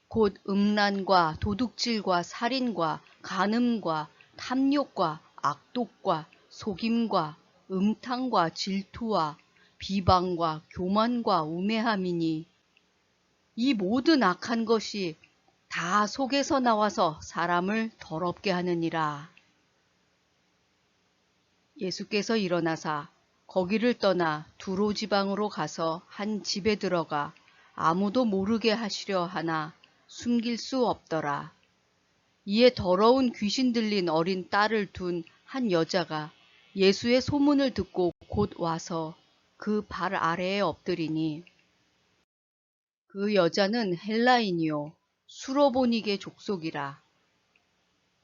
곧 음란과 도둑질과 살인과 간음과 탐욕과 악독과 속임과 음탕과 질투와 비방과 교만과 우매함이니 이 모든 악한 것이 다 속에서 나와서 사람을 더럽게 하느니라. 예수께서 일어나사 거기를 떠나 두로 지방으로 가서 한 집에 들어가 아무도 모르게 하시려 하나 숨길 수 없더라. 이에 더러운 귀신 들린 어린 딸을 둔 한 여자가 예수의 소문을 듣고 곧 와서 그 발 아래에 엎드리니 그 여자는 헬라인이요 수로보니게 족속이라.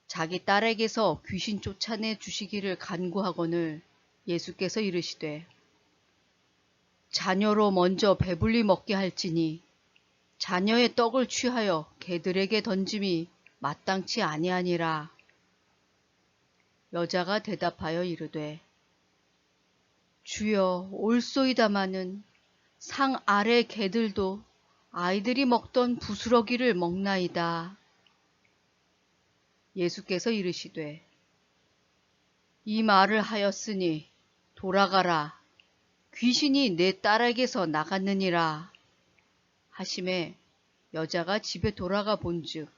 자기 딸에게서 귀신 쫓아내 주시기를 간구하거늘 예수께서 이르시되 자녀로 먼저 배불리 먹게 할지니 자녀의 떡을 취하여 개들에게 던짐이 마땅치 아니하니라. 여자가 대답하여 이르되 주여 올소이다마는 상 아래 개들도 아이들이 먹던 부스러기를 먹나이다. 예수께서 이르시되 이 말을 하였으니 돌아가라. 귀신이 내 딸에게서 나갔느니라. 하심에 여자가 집에 돌아가 본즉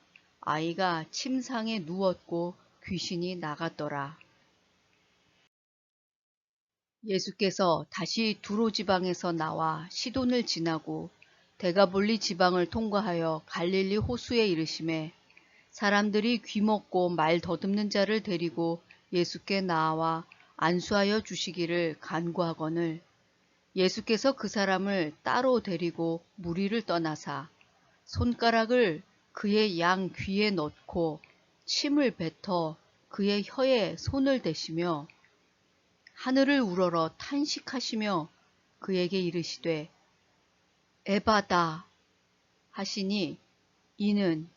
아이가 침상에 누웠고 귀신이 나갔더라. 예수께서 다시 두로 지방에서 나와 시돈을 지나고 데가볼리 지방을 통과하여 갈릴리 호수에 이르심에 사람들이 귀먹고 말 더듬는 자를 데리고 예수께 나와 안수하여 주시기를 간구하거늘 예수께서 그 사람을 따로 데리고 무리를 떠나사 손가락을 그의 양 귀에 넣고 침을 뱉어 그의 혀에 손을 대시며 하늘을 우러러 탄식하시며 그에게 이르시되 에바다 하시니 이는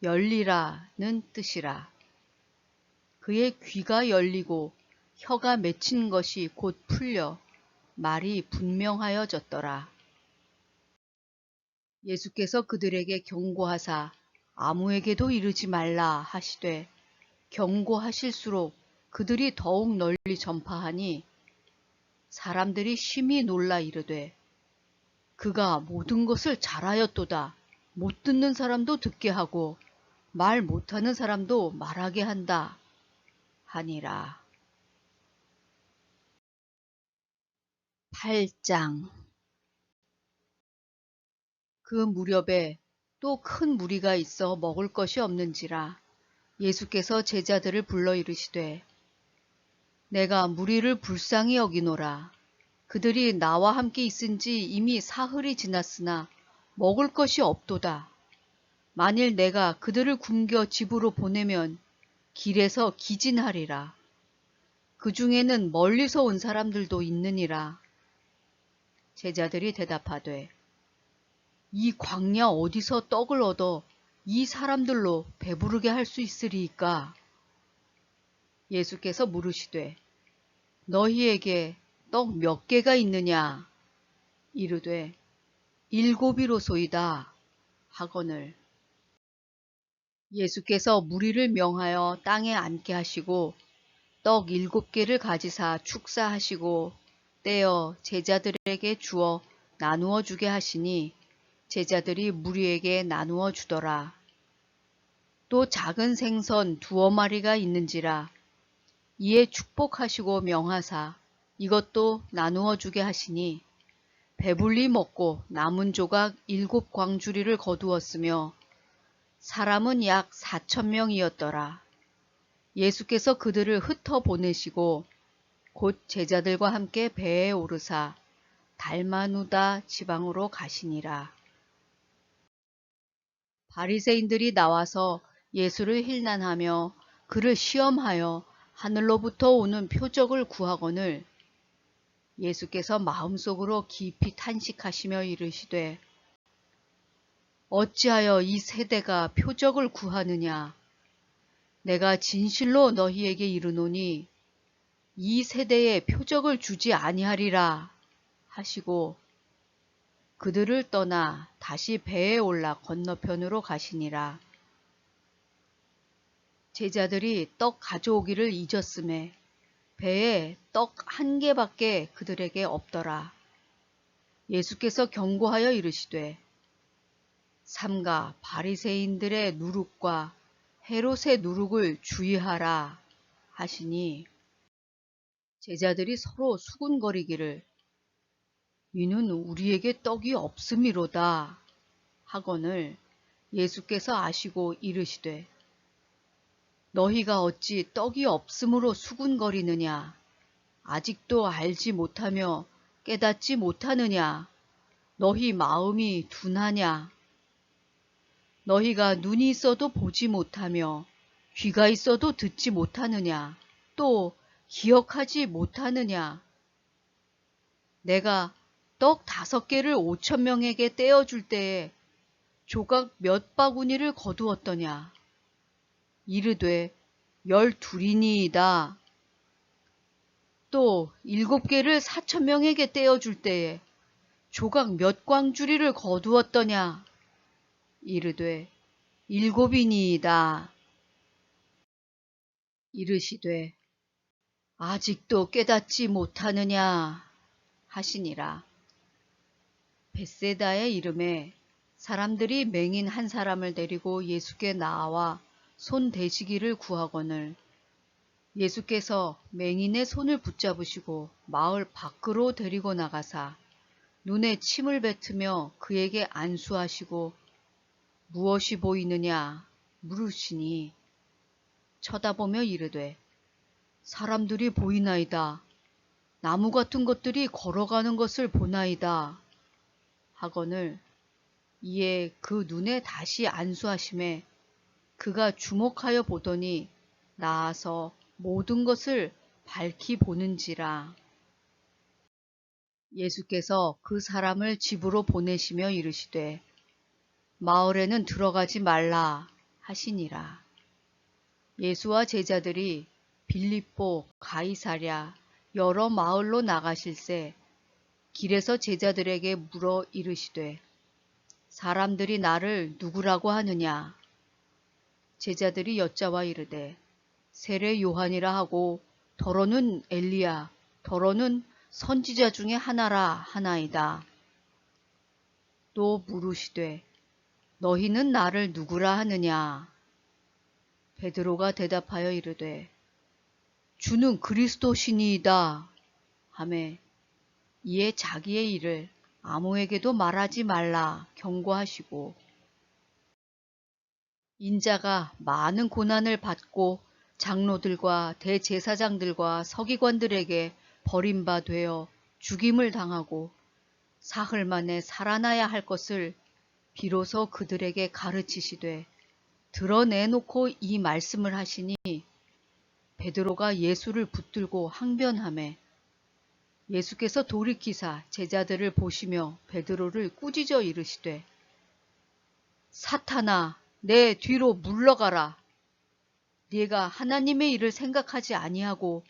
열리라는 뜻이라. 그의 귀가 열리고 혀가 맺힌 것이 곧 풀려 말이 분명하여졌더라. 예수께서 그들에게 경고하사 아무에게도 이르지 말라 하시되 경고하실수록 그들이 더욱 널리 전파하니 사람들이 심히 놀라 이르되 그가 모든 것을 잘하였도다. 못 듣는 사람도 듣게 하고 말 못하는 사람도 말하게 한다 하니라. 8장. 그 무렵에 또 큰 무리가 있어 먹을 것이 없는지라 예수께서 제자들을 불러 이르시되 내가 무리를 불쌍히 여기노라. 그들이 나와 함께 있은지 이미 사흘이 지났으나 먹을 것이 없도다. 만일 내가 그들을 굶겨 집으로 보내면 길에서 기진하리라. 그 중에는 멀리서 온 사람들도 있느니라. 제자들이 대답하되 이 광야 어디서 떡을 얻어 이 사람들로 배부르게 할 수 있으리이까? 예수께서 물으시되 너희에게 떡 몇 개가 있느냐? 이르되 7이로소이다 하거늘 예수께서 무리를 명하여 땅에 앉게 하시고 떡 7개를 가지사 축사하시고 떼어 제자들에게 주어 나누어 주게 하시니 제자들이 무리에게 나누어 주더라. 또 작은 생선 2마리가 있는지라 이에 축복하시고 명하사 이것도 나누어 주게 하시니 배불리 먹고 남은 조각 7광주리를 거두었으며 사람은 약 4,000명이었더라. 예수께서 그들을 흩어 보내시고 곧 제자들과 함께 배에 오르사 달마누다 지방으로 가시니라. 바리새인들이 나와서 예수를 힐난하며 그를 시험하여 하늘로부터 오는 표적을 구하거늘 예수께서 마음속으로 깊이 탄식하시며 이르시되 어찌하여 이 세대가 표적을 구하느냐? 내가 진실로 너희에게 이르노니 이 세대에 표적을 주지 아니하리라 하시고 그들을 떠나 다시 배에 올라 건너편으로 가시니라. 제자들이 떡 가져오기를 잊었음에 배에 떡 1개밖에 그들에게 없더라. 예수께서 경고하여 이르시되 삼가 바리새인들의 누룩과 헤롯의 누룩을 주의하라 하시니 제자들이 서로 수군거리기를 이는 우리에게 떡이 없음이로다 하거늘 예수께서 아시고 이르시되 너희가 어찌 떡이 없음으로 수군거리느냐? 아직도 알지 못하며 깨닫지 못하느냐? 너희 마음이 둔하냐? 너희가 눈이 있어도 보지 못하며 귀가 있어도 듣지 못하느냐? 또 기억하지 못하느냐? 내가 떡 5개를 5,000명에게 떼어줄 때에 조각 몇 바구니를 거두었더냐? 이르되 12이니이다. 또 7개를 4,000명에게 떼어줄 때에 조각 몇 광주리를 거두었더냐? 이르되 7이니이다. 이르시되 아직도 깨닫지 못하느냐 하시니라. 벳세다의 이름에 사람들이 맹인 한 사람을 데리고 예수께 나와 손 대시기를 구하거늘 예수께서 맹인의 손을 붙잡으시고 마을 밖으로 데리고 나가사 눈에 침을 뱉으며 그에게 안수하시고 무엇이 보이느냐 물으시니 쳐다보며 이르되 사람들이 보이나이다. 나무 같은 것들이 걸어가는 것을 보나이다. 하거늘 이에 그 눈에 다시 안수하심에 그가 주목하여 보더니 나아서 모든 것을 밝히 보는지라. 예수께서 그 사람을 집으로 보내시며 이르시되 마을에는 들어가지 말라 하시니라. 예수와 제자들이 빌립보, 가이사랴 여러 마을로 나가실새 길에서 제자들에게 물어 이르시되 사람들이 나를 누구라고 하느냐? 제자들이 여짜와 이르되 세례 요한이라 하고 더러는 엘리야, 더러는 선지자 중에 하나라 하나이다. 또 물으시되 너희는 나를 누구라 하느냐? 베드로가 대답하여 이르되 주는 그리스도시니이다 하매 이에 자기의 일을 아무에게도 말하지 말라 경고하시고 인자가 많은 고난을 받고 장로들과 대제사장들과 서기관들에게 버림받되어 죽임을 당하고 사흘 만에 살아나야 할 것을 비로소 그들에게 가르치시되 드러내놓고 이 말씀을 하시니 베드로가 예수를 붙들고 항변하매 예수께서 돌이키사 제자들을 보시며 베드로를 꾸짖어 이르시되 사탄아 내 뒤로 물러가라. 네가 하나님의 일을 생각하지 아니하고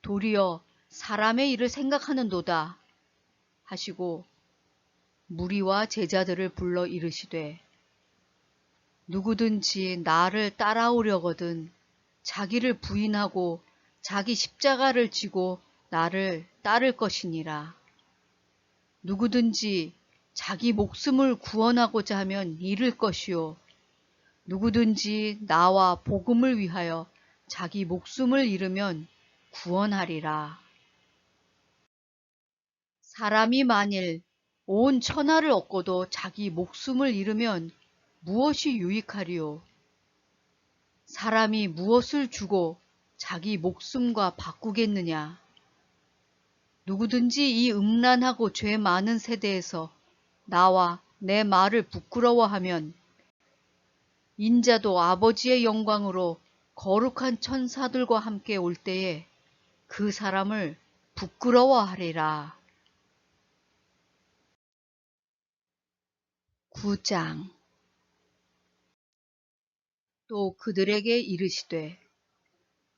도리어 사람의 일을 생각하는도다 하시고 무리와 제자들을 불러 이르시되 누구든지 나를 따라오려거든 자기를 부인하고 자기 십자가를 지고 나를 따를 것이니라. 누구든지 자기 목숨을 구원하고자 하면 잃을 것이요 누구든지 나와 복음을 위하여 자기 목숨을 잃으면 구원하리라. 사람이 만일 온 천하를 얻고도 자기 목숨을 잃으면 무엇이 유익하리요? 사람이 무엇을 주고 자기 목숨과 바꾸겠느냐? 누구든지 이 음란하고 죄 많은 세대에서 나와 내 말을 부끄러워하면 인자도 아버지의 영광으로 거룩한 천사들과 함께 올 때에 그 사람을 부끄러워하리라. 9장 또 그들에게 이르시되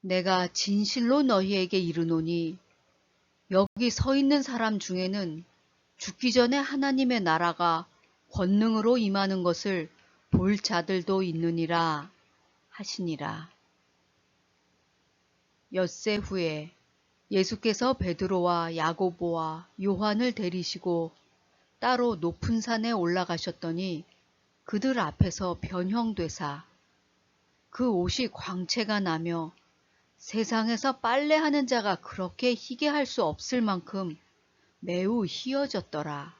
내가 진실로 너희에게 이르노니 여기 서 있는 사람 중에는 죽기 전에 하나님의 나라가 권능으로 임하는 것을 볼 자들도 있느니라 하시니라. 엿새 후에 예수께서 베드로와 야고보와 요한을 데리시고 따로 높은 산에 올라가셨더니 그들 앞에서 변형되사 그 옷이 광채가 나며 세상에서 빨래하는 자가 그렇게 희게 할 수 없을 만큼 매우 희어졌더라.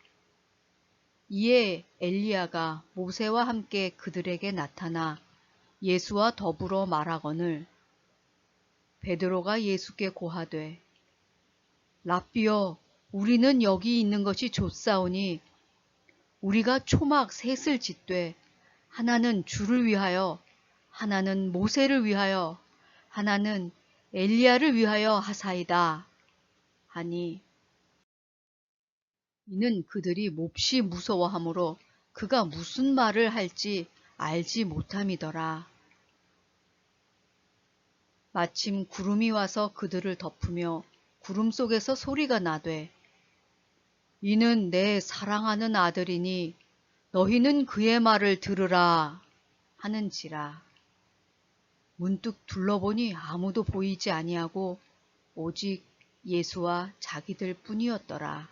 이에 엘리야가 모세와 함께 그들에게 나타나 예수와 더불어 말하거늘 베드로가 예수께 고하되 랍비여 우리는 여기 있는 것이 좋사오니 우리가 초막 셋을 짓되 하나는 주를 위하여, 하나는 모세를 위하여, 하나는 엘리야를 위하여 하사이다 하니, 이는 그들이 몹시 무서워하므로 그가 무슨 말을 할지 알지 못함이더라. 마침 구름이 와서 그들을 덮으며 구름 속에서 소리가 나되, 이는 내 사랑하는 아들이니 너희는 그의 말을 들으라 하는지라. 문득 둘러보니 아무도 보이지 아니하고 오직 예수와 자기들 뿐이었더라.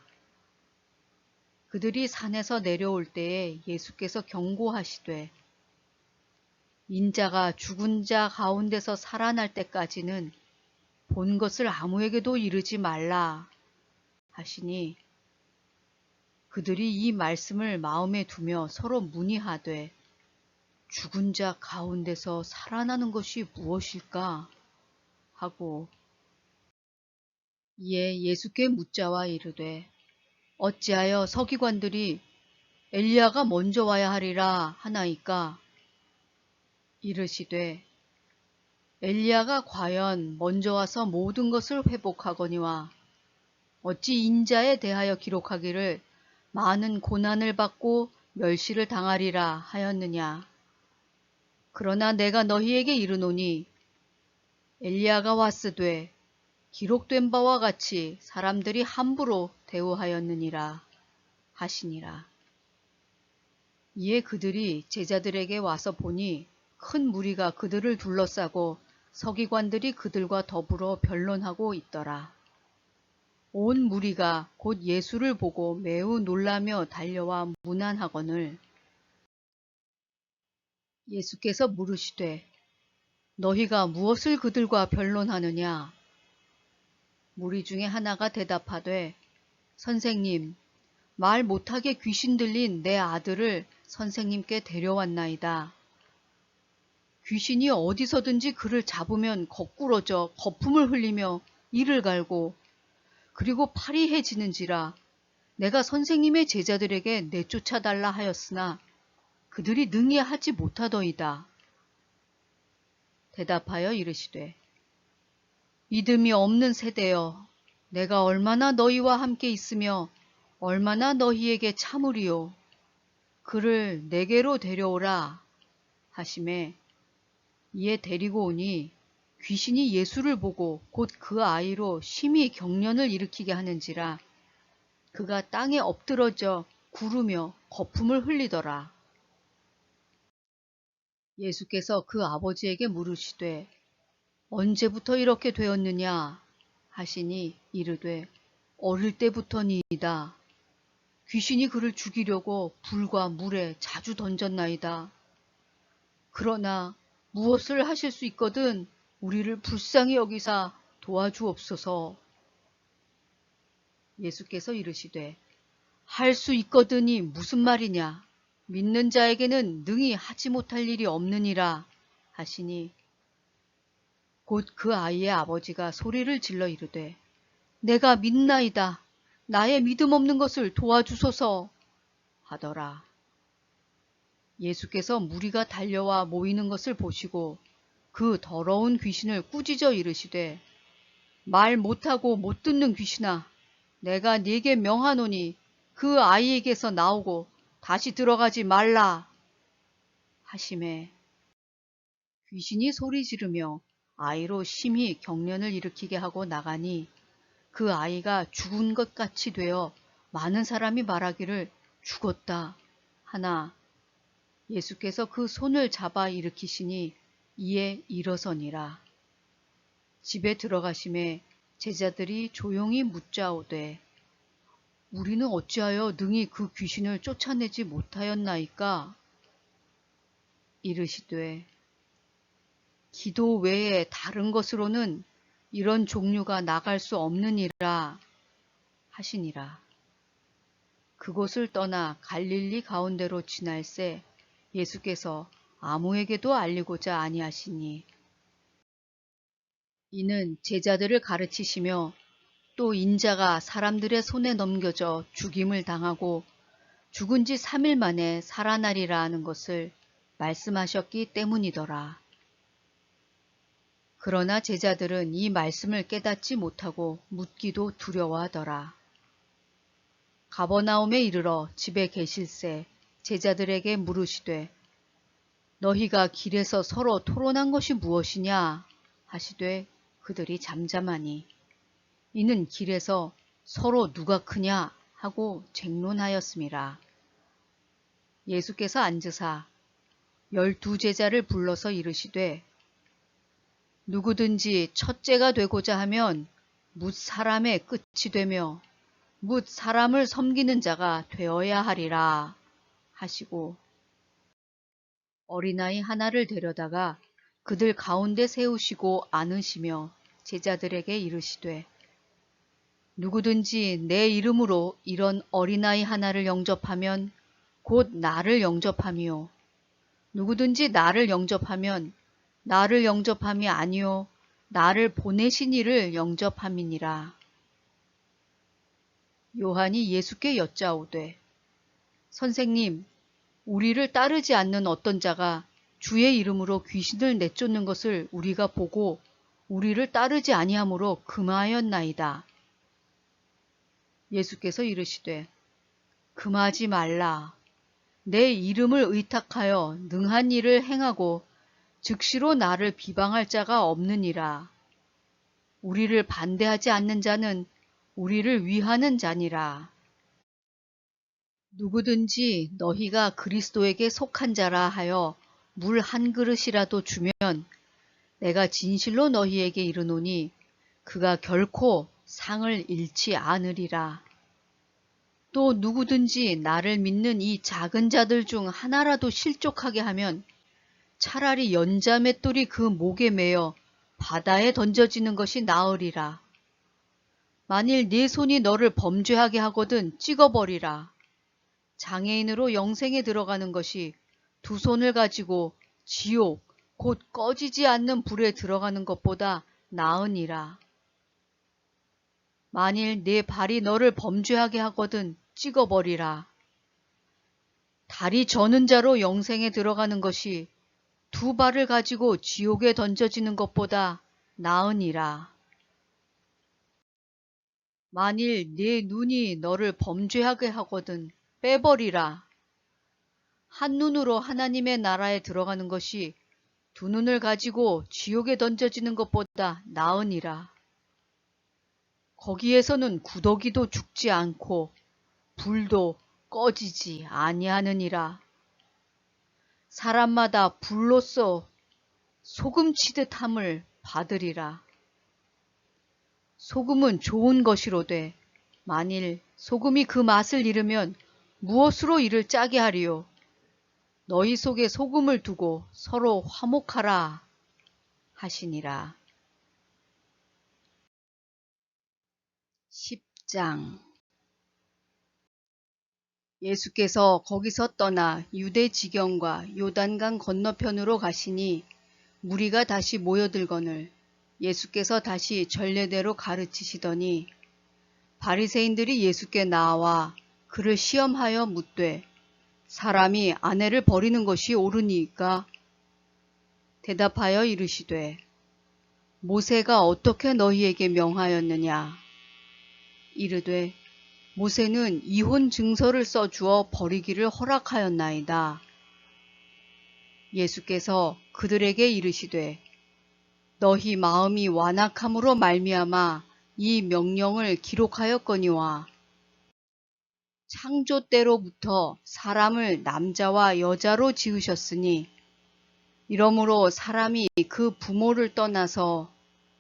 그들이 산에서 내려올 때에 예수께서 경고하시되, 인자가 죽은 자 가운데서 살아날 때까지는 본 것을 아무에게도 이르지 말라 하시니, 그들이 이 말씀을 마음에 두며 서로 문의하되, 죽은 자 가운데서 살아나는 것이 무엇일까 하고, 이에 예수께 묻자와 이르되, 어찌하여 서기관들이 엘리야가 먼저 와야 하리라 하나이까? 이르시되, 엘리야가 과연 먼저 와서 모든 것을 회복하거니와 어찌 인자에 대하여 기록하기를 많은 고난을 받고 멸시를 당하리라 하였느냐? 그러나 내가 너희에게 이르노니 엘리야가 왔으되 기록된 바와 같이 사람들이 함부로 대우하였느니라 하시니라. 이에 그들이 제자들에게 와서 보니 큰 무리가 그들을 둘러싸고 서기관들이 그들과 더불어 변론하고 있더라. 온 무리가 곧 예수를 보고 매우 놀라며 달려와 문안하거늘, 예수께서 물으시되, 너희가 무엇을 그들과 변론하느냐? 무리 중에 하나가 대답하되, 선생님, 말 못하게 귀신 들린 내 아들을 선생님께 데려왔나이다. 귀신이 어디서든지 그를 잡으면 거꾸러져 거품을 흘리며 이를 갈고 그리고 팔이 해지는지라 내가 선생님의 제자들에게 내쫓아달라 하였으나 그들이 능히 하지 못하더이다. 대답하여 이르시되, 믿음이 없는 세대여, 내가 얼마나 너희와 함께 있으며 얼마나 너희에게 참으리요. 그를 내게로 데려오라 하시매, 이에 데리고 오니 귀신이 예수를 보고 곧 그 아이로 심히 경련을 일으키게 하는지라 그가 땅에 엎드러져 구르며 거품을 흘리더라. 예수께서 그 아버지에게 물으시되, 언제부터 이렇게 되었느냐 하시니 이르되, 어릴 때부터니이다. 귀신이 그를 죽이려고 불과 물에 자주 던졌나이다. 그러나 무엇을 하실 수 있거든 우리를 불쌍히 여기사 도와주옵소서. 예수께서 이르시되, 할 수 있거든이 무슨 말이냐? 믿는 자에게는 능히 하지 못할 일이 없느니라 하시니, 곧 그 아이의 아버지가 소리를 질러 이르되, 내가 믿나이다. 나의 믿음 없는 것을 도와주소서 하더라. 예수께서 무리가 달려와 모이는 것을 보시고 그 더러운 귀신을 꾸짖어 이르시되, 말 못하고 못 듣는 귀신아, 내가 네게 명하노니 그 아이에게서 나오고 다시 들어가지 말라 하시매, 귀신이 소리 지르며 아이로 심히 경련을 일으키게 하고 나가니 그 아이가 죽은 것 같이 되어 많은 사람이 말하기를 죽었다 하나, 예수께서 그 손을 잡아 일으키시니 이에 일어서니라. 집에 들어가심에 제자들이 조용히 묻자오되, 우리는 어찌하여 능히 그 귀신을 쫓아내지 못하였나이까? 이르시되, 기도 외에 다른 것으로는 이런 종류가 나갈 수 없느니라 하시니라. 그곳을 떠나 갈릴리 가운데로 지날새 예수께서 아무에게도 알리고자 아니하시니, 이는 제자들을 가르치시며 또 인자가 사람들의 손에 넘겨져 죽임을 당하고 죽은 지 3일 만에 살아나리라 하는 것을 말씀하셨기 때문이더라. 그러나 제자들은 이 말씀을 깨닫지 못하고 묻기도 두려워하더라. 가버나움에 이르러 집에 계실새 제자들에게 물으시되 너희가 길에서 서로 토론한 것이 무엇이냐 하시되 그들이 잠잠하니 이는 길에서 서로 누가 크냐 하고 쟁론하였음이라. 예수께서 앉으사 12 제자를 불러서 이르시되 누구든지 첫째가 되고자 하면 뭇 사람의 끝이 되며 뭇 사람을 섬기는 자가 되어야 하리라 하시고 어린아이 하나를 데려다가 그들 가운데 세우시고 안으시며 제자들에게 이르시되 누구든지 내 이름으로 이런 어린아이 하나를 영접하면 곧 나를 영접함이요 누구든지 나를 영접하면 나를 영접함이 아니요 나를 보내신 이를 영접함이니라. 요한이 예수께 여짜오되 선생님 우리를 따르지 않는 어떤 자가 주의 이름으로 귀신을 내쫓는 것을 우리가 보고 우리를 따르지 아니하므로 금하였나이다. 예수께서 이르시되 금하지 말라. 내 이름을 의탁하여 능한 일을 행하고 즉시로 나를 비방할 자가 없느니라. 우리를 반대하지 않는 자는 우리를 위하는 자니라. 누구든지 너희가 그리스도에게 속한 자라 하여 물 한 그릇이라도 주면 내가 진실로 너희에게 이르노니 그가 결코 상을 잃지 않으리라. 또 누구든지 나를 믿는 이 작은 자들 중 하나라도 실족하게 하면 차라리 연자 맷돌이 그 목에 매여 바다에 던져지는 것이 나으리라. 만일 네 손이 너를 범죄하게 하거든 찍어버리라. 장애인으로 영생에 들어가는 것이 두 손을 가지고 지옥 곧 꺼지지 않는 불에 들어가는 것보다 나으니라. 만일 네 발이 너를 범죄하게 하거든 찍어버리라. 다리 저는 자로 영생에 들어가는 것이 두 발을 가지고 지옥에 던져지는 것보다 나으니라. 만일 네 눈이 너를 범죄하게 하거든 빼버리라. 한 눈으로 하나님의 나라에 들어가는 것이 두 눈을 가지고 지옥에 던져지는 것보다 나으니라. 거기에서는 구더기도 죽지 않고 불도 꺼지지 아니하느니라. 사람마다 불로써 소금 치듯 함을 받으리라. 소금은 좋은 것이로되 만일 소금이 그 맛을 잃으면 무엇으로 이를 짜게 하리요. 너희 속에 소금을 두고 서로 화목하라 하시니라. 10장. 예수께서 거기서 떠나 유대 지경과 요단강 건너편으로 가시니 무리가 다시 모여들거늘 예수께서 다시 전례대로 가르치시더니 바리새인들이 예수께 나와 그를 시험하여 묻되 사람이 아내를 버리는 것이 옳으니까? 대답하여 이르시되 모세가 어떻게 너희에게 명하였느냐? 이르되 모세는 이혼 증서를 써주어 버리기를 허락하였나이다. 예수께서 그들에게 이르시되 너희 마음이 완악함으로 말미암아 이 명령을 기록하였거니와 창조 때로부터 사람을 남자와 여자로 지으셨으니 이러므로 사람이 그 부모를 떠나서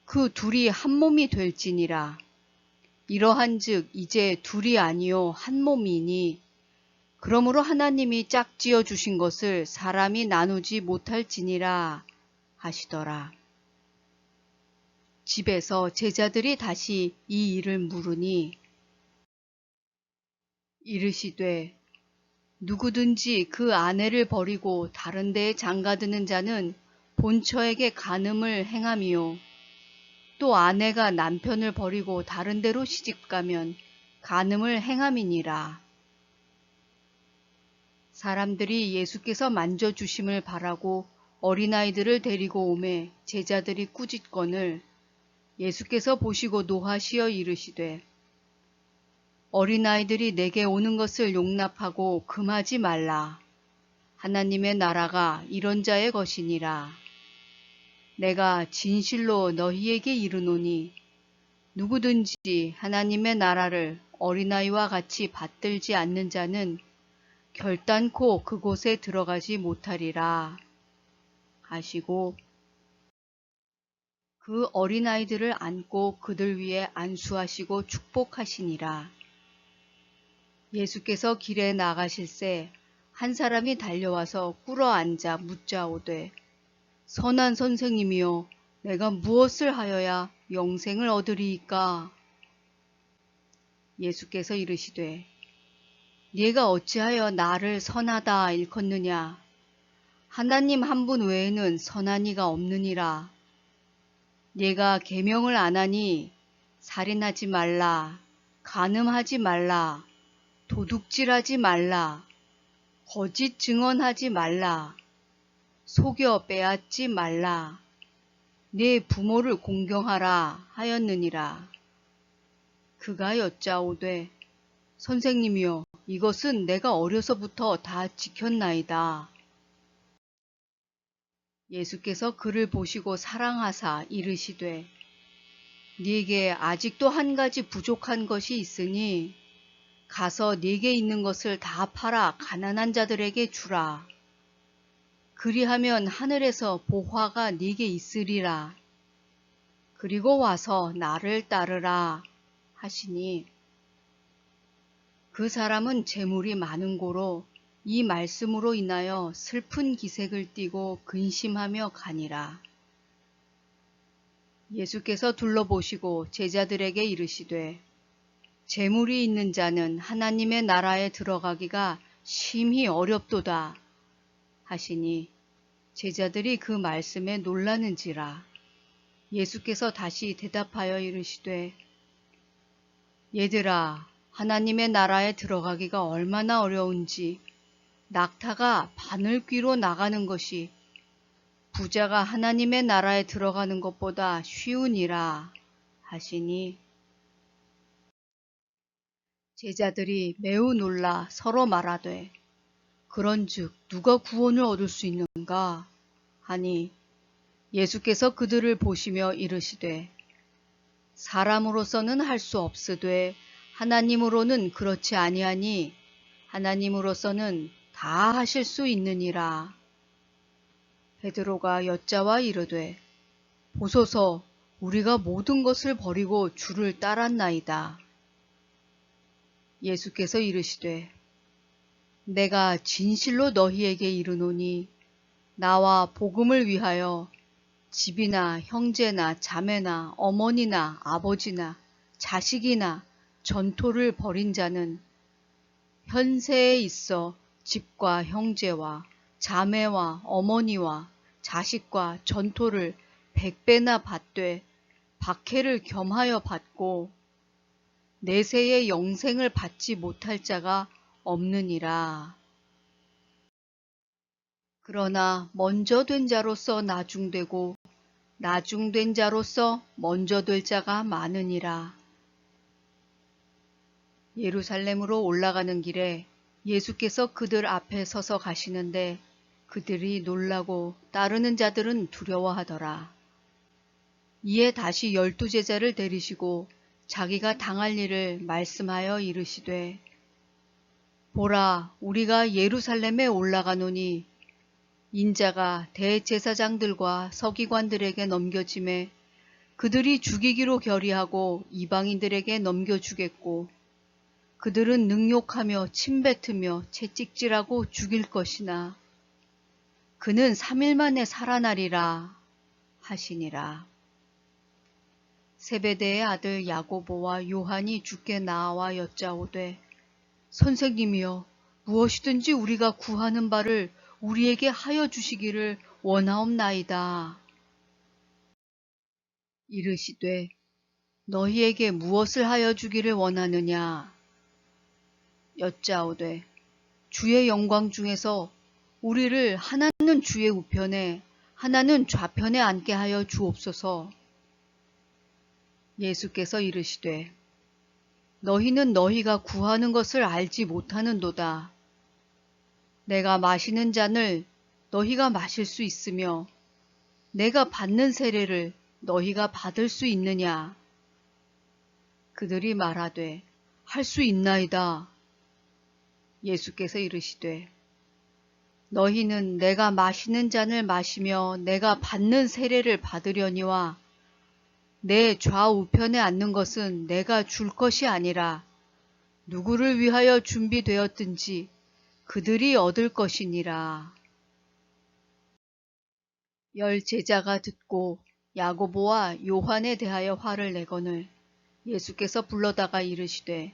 그 둘이 한 몸이 될지니라. 이러한즉 이제 둘이 아니요 한 몸이니 그러므로 하나님이 짝지어 주신 것을 사람이 나누지 못할지니라 하시더라. 집에서 제자들이 다시 이 일을 물으니 이르시되 누구든지 그 아내를 버리고 다른 데에 장가드는 자는 본처에게 간음을 행함이요 또 아내가 남편을 버리고 다른 데로 시집가면 간음을 행함이니라. 사람들이 예수께서 만져주심을 바라고 어린아이들을 데리고 오매 제자들이 꾸짖거늘 예수께서 보시고 노하시어 이르시되 어린아이들이 내게 오는 것을 용납하고 금하지 말라. 하나님의 나라가 이런 자의 것이니라. 내가 진실로 너희에게 이르노니 누구든지 하나님의 나라를 어린아이와 같이 받들지 않는 자는 결단코 그곳에 들어가지 못하리라 하시고 그 어린아이들을 안고 그들 위에 안수하시고 축복하시니라. 예수께서 길에 나가실새 한 사람이 달려와서 꿇어앉아 묻자오되 선한 선생님이여 내가 무엇을 하여야 영생을 얻으리이까? 예수께서 이르시되 네가 어찌하여 나를 선하다 일컫느냐? 하나님 한 분 외에는 선한 이가 없느니라. 네가 계명을 안 하니 살인하지 말라, 간음하지 말라, 도둑질하지 말라, 거짓 증언하지 말라, 속여 빼앗지 말라, 네 부모를 공경하라 하였느니라. 그가 여짜오되 선생님이여 이것은 내가 어려서부터 다 지켰나이다. 예수께서 그를 보시고 사랑하사 이르시되 네게 아직도 한 가지 부족한 것이 있으니 가서 네게 있는 것을 다 팔아 가난한 자들에게 주라. 그리하면 하늘에서 보화가 네게 있으리라. 그리고 와서 나를 따르라 하시니 그 사람은 재물이 많은 고로 이 말씀으로 인하여 슬픈 기색을 띠고 근심하며 가니라. 예수께서 둘러보시고 제자들에게 이르시되 재물이 있는 자는 하나님의 나라에 들어가기가 심히 어렵도다 하시니 제자들이 그 말씀에 놀라는지라. 예수께서 다시 대답하여 이르시되 얘들아 하나님의 나라에 들어가기가 얼마나 어려운지 낙타가 바늘귀로 나가는 것이 부자가 하나님의 나라에 들어가는 것보다 쉬우니라 하시니 제자들이 매우 놀라 서로 말하되 그런즉 누가 구원을 얻을 수 있는가 하니 예수께서 그들을 보시며 이르시되 사람으로서는 할 수 없으되 하나님으로는 그렇지 아니하니 하나님으로서는 다 하실 수 있느니라. 베드로가 여짜와 이르되 보소서 우리가 모든 것을 버리고 주를 따랐나이다. 예수께서 이르시되 내가 진실로 너희에게 이르노니 나와 복음을 위하여 집이나 형제나 자매나 어머니나 아버지나 자식이나 전토를 벌인 자는 현세에 있어 집과 형제와 자매와 어머니와 자식과 전토를 100배나 받되 박해를 겸하여 받고 내세의 영생을 받지 못할 자가 없느니라. 그러나 먼저 된 자로서 나중되고 나중된 자로서 먼저 될 자가 많으니라. 예루살렘으로 올라가는 길에 예수께서 그들 앞에 서서 가시는데 그들이 놀라고 따르는 자들은 두려워하더라. 이에 다시 12제자를 데리시고 자기가 당할 일을 말씀하여 이르시되 보라 우리가 예루살렘에 올라가노니 인자가 대제사장들과 서기관들에게 넘겨짐에 그들이 죽이기로 결의하고 이방인들에게 넘겨주겠고 그들은 능욕하며 침뱉으며 채찍질하고 죽일 것이나 그는 3일 만에 살아나리라 하시니라. 세베대의 아들 야고보와 요한이 주께 나와 여짜오되 선생님이여 무엇이든지 우리가 구하는 바를 우리에게 하여 주시기를 원하옵나이다. 이르시되 너희에게 무엇을 하여 주기를 원하느냐? 여짜오되 주의 영광 중에서 우리를 하나는 주의 우편에 하나는 좌편에 앉게 하여 주옵소서. 예수께서 이르시되 너희는 너희가 구하는 것을 알지 못하는도다. 내가 마시는 잔을 너희가 마실 수 있으며 내가 받는 세례를 너희가 받을 수 있느냐? 그들이 말하되 할 수 있나이다. 예수께서 이르시되 너희는 내가 마시는 잔을 마시며 내가 받는 세례를 받으려니와 내 좌우편에 앉는 것은 내가 줄 것이 아니라 누구를 위하여 준비되었든지 그들이 얻을 것이니라. 10 제자가 듣고 야고보와 요한에 대하여 화를 내거늘 예수께서 불러다가 이르시되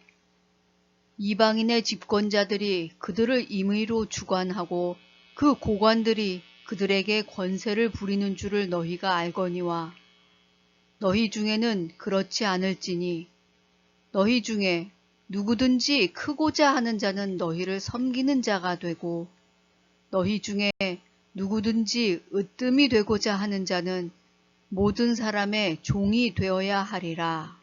이방인의 집권자들이 그들을 임의로 주관하고 그 고관들이 그들에게 권세를 부리는 줄을 너희가 알거니와 너희 중에는 그렇지 않을지니 너희 중에 누구든지 크고자 하는 자는 너희를 섬기는 자가 되고 너희 중에 누구든지 으뜸이 되고자 하는 자는 모든 사람의 종이 되어야 하리라.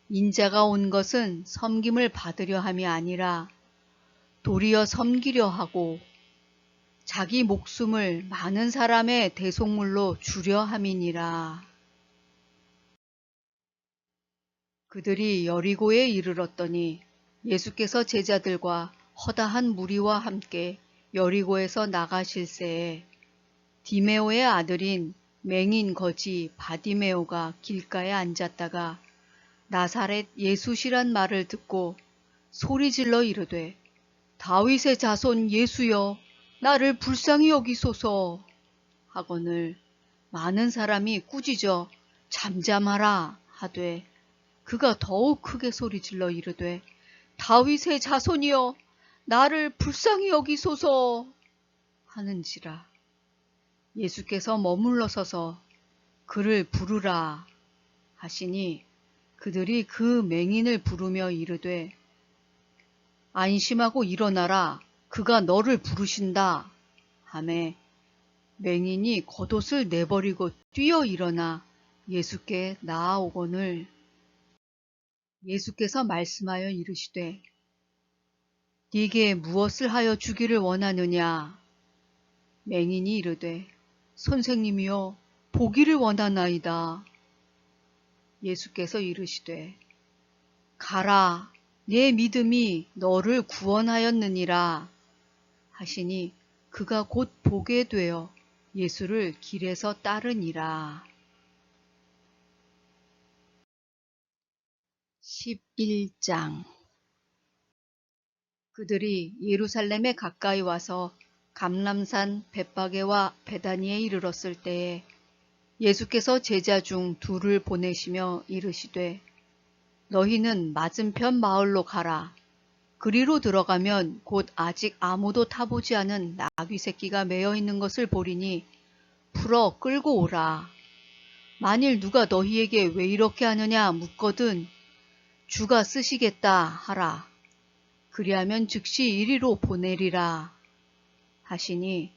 인자가 온 것은 섬김을 받으려 함이 아니라 도리어 섬기려 하고 자기 목숨을 많은 사람의 대속물로 주려 함이니라. 그들이 여리고에 이르렀더니 예수께서 제자들과 허다한 무리와 함께 여리고에서 나가실새에 디메오의 아들인 맹인 거지 바디메오가 길가에 앉았다가 나사렛 예수시란 말을 듣고 소리질러 이르되 다윗의 자손 예수여 나를 불쌍히 여기소서 하거늘 많은 사람이 꾸짖어 잠잠하라 하되 그가 더욱 크게 소리질러 이르되 다윗의 자손이여 나를 불쌍히 여기소서 하는지라. 예수께서 머물러 서서 그를 부르라 하시니 그들이 그 맹인을 부르며 이르되 안심하고 일어나라 그가 너를 부르신다 하매 맹인이 겉옷을 내버리고 뛰어 일어나 예수께 나아오거늘 예수께서 말씀하여 이르시되 네게 무엇을 하여 주기를 원하느냐? 맹인이 이르되 선생님이여 보기를 원하나이다. 예수께서 이르시되 가라 네 믿음이 너를 구원하였느니라 하시니 그가 곧 보게 되어 예수를 길에서 따르니라. 11장 그들이 예루살렘에 가까이 와서 감람산 벳바게와 베다니에 이르렀을 때에 예수께서 제자 중 둘을 보내시며 이르시되 너희는 맞은편 마을로 가라. 그리로 들어가면 곧 아직 아무도 타보지 않은 나귀 새끼가 매어 있는 것을 보리니 풀어 끌고 오라. 만일 누가 너희에게 왜 이렇게 하느냐 묻거든 주가 쓰시겠다 하라. 그리하면 즉시 이리로 보내리라 하시니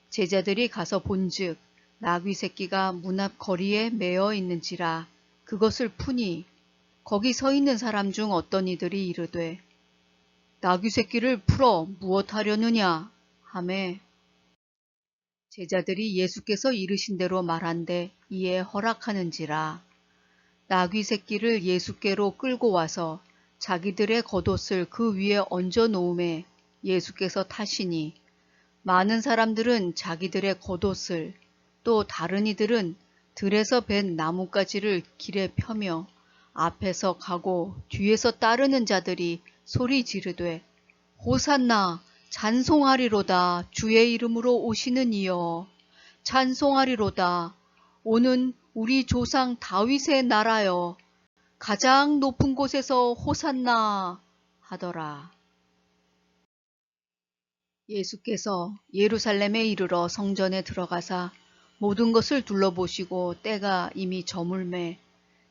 제자들이 가서 본즉 나귀 새끼가 문 앞 거리에 매어 있는지라 그것을 푸니 거기 서 있는 사람 중 어떤 이들이 이르되 나귀 새끼를 풀어 무엇하려느냐 하매 제자들이 예수께서 이르신 대로 말한데 이에 허락하는지라. 나귀 새끼를 예수께로 끌고 와서 자기들의 겉옷을 그 위에 얹어 놓음에 예수께서 타시니 많은 사람들은 자기들의 겉옷을 또 다른 이들은 들에서 벤 나뭇가지를 길에 펴며 앞에서 가고 뒤에서 따르는 자들이 소리 지르되 호산나 찬송하리로다 주의 이름으로 오시는 이여 찬송하리로다 오는 우리 조상 다윗의 나라여 가장 높은 곳에서 호산나 하더라. 예수께서 예루살렘에 이르러 성전에 들어가사 모든 것을 둘러보시고 때가 이미 저물매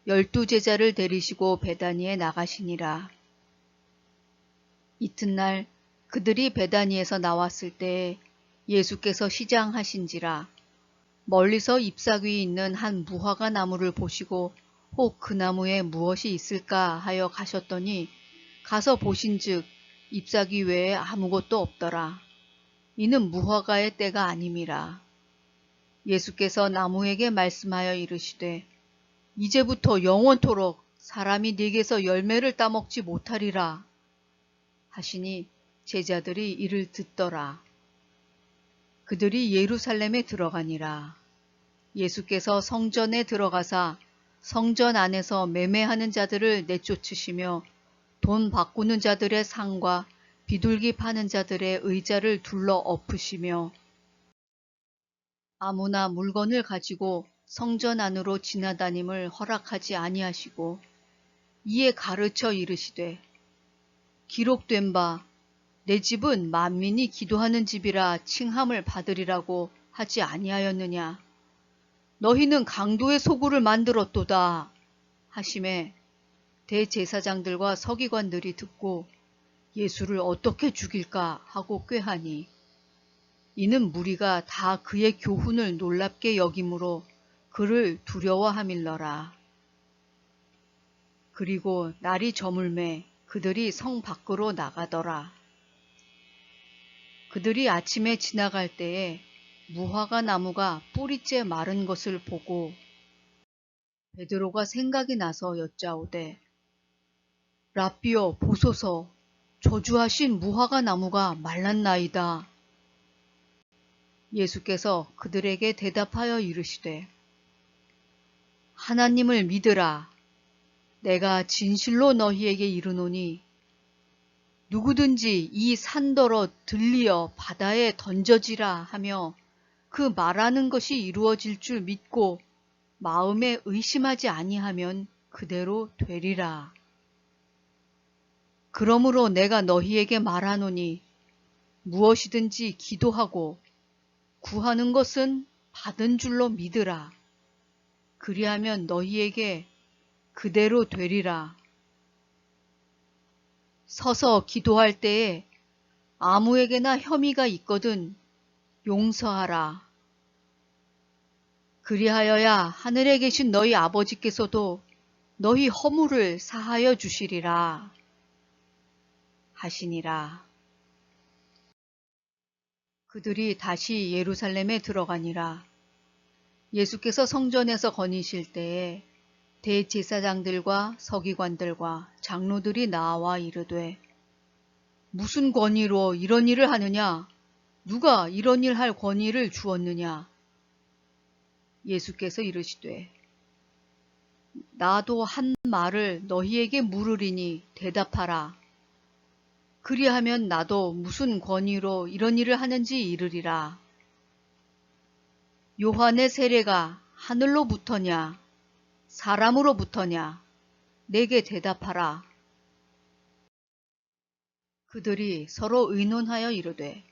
12 제자를 데리시고 베다니에 나가시니라. 이튿날 그들이 베다니에서 나왔을 때 예수께서 시장하신지라 멀리서 잎사귀 있는 한 무화과 나무를 보시고 혹 그 나무에 무엇이 있을까 하여 가셨더니 가서 보신즉 잎사귀 외에 아무것도 없더라. 이는 무화과의 때가 아님이라. 예수께서 나무에게 말씀하여 이르시되 이제부터 영원토록 사람이 네게서 열매를 따먹지 못하리라 하시니 제자들이 이를 듣더라. 그들이 예루살렘에 들어가니라. 예수께서 성전에 들어가사 성전 안에서 매매하는 자들을 내쫓으시며 돈 바꾸는 자들의 상과 비둘기 파는 자들의 의자를 둘러 엎으시며 아무나 물건을 가지고 성전 안으로 지나다님을 허락하지 아니하시고 이에 가르쳐 이르시되 기록된 바 내 집은 만민이 기도하는 집이라 칭함을 받으리라고 하지 아니하였느냐. 너희는 강도의 소굴을 만들었도다 하심에 대제사장들과 서기관들이 듣고 예수를 어떻게 죽일까 하고 꾀하니 이는 무리가 다 그의 교훈을 놀랍게 여김으로 그를 두려워함일러라. 그리고 날이 저물매 그들이 성 밖으로 나가더라. 그들이 아침에 지나갈 때에 무화과 나무가 뿌리째 마른 것을 보고 베드로가 생각이 나서 여짜오되 랍비여 보소서 저주하신 무화과 나무가 말랐나이다. 예수께서 그들에게 대답하여 이르시되 하나님을 믿으라. 내가 진실로 너희에게 이르노니 누구든지 이 산더러 들리어 바다에 던져지라 하며 그 말하는 것이 이루어질 줄 믿고 마음에 의심하지 아니하면 그대로 되리라. 그러므로 내가 너희에게 말하노니 무엇이든지 기도하고 구하는 것은 받은 줄로 믿으라. 그리하면 너희에게 그대로 되리라. 서서 기도할 때에 아무에게나 혐의가 있거든 용서하라. 그리하여야 하늘에 계신 너희 아버지께서도 너희 허물을 사하여 주시리라 하시니라. 그들이 다시 예루살렘에 들어가니라. 예수께서 성전에서 거니실 때에 대제사장들과 서기관들과 장로들이 나와 이르되 무슨 권위로 이런 일을 하느냐? 누가 이런 일 할 권위를 주었느냐? 예수께서 이르시되 나도 한 말을 너희에게 물으리니 대답하라. 그리하면 나도 무슨 권위로 이런 일을 하는지 이르리라. 요한의 세례가 하늘로부터냐 사람으로부터냐 내게 대답하라. 그들이 서로 의논하여 이르되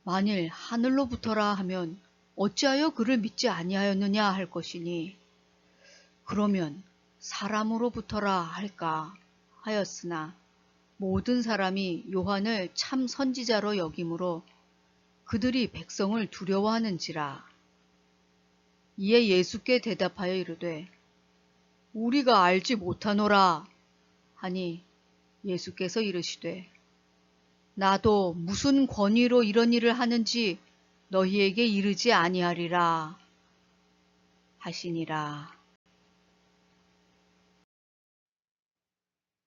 만일 하늘로부터라 하면 어찌하여 그를 믿지 아니하였느냐 할 것이니 그러면 사람으로부터라 할까 하였으나 모든 사람이 요한을 참 선지자로 여김으로 그들이 백성을 두려워하는지라. 이에 예수께 대답하여 이르되 우리가 알지 못하노라 하니 예수께서 이르시되 나도 무슨 권위로 이런 일을 하는지 너희에게 이르지 아니하리라 하시니라.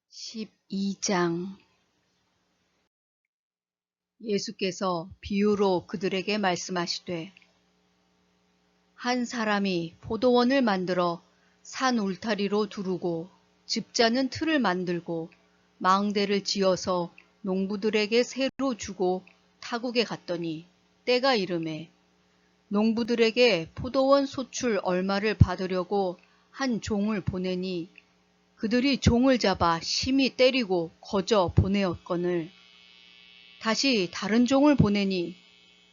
12장 예수께서 비유로 그들에게 말씀하시되 한 사람이 포도원을 만들어 산 울타리로 두르고 집자는 틀을 만들고 망대를 지어서 농부들에게 새로 주고 타국에 갔더니 때가 이르매 농부들에게 포도원 소출 얼마를 받으려고 한 종을 보내니 그들이 종을 잡아 심히 때리고 거저 보내었거늘 다시 다른 종을 보내니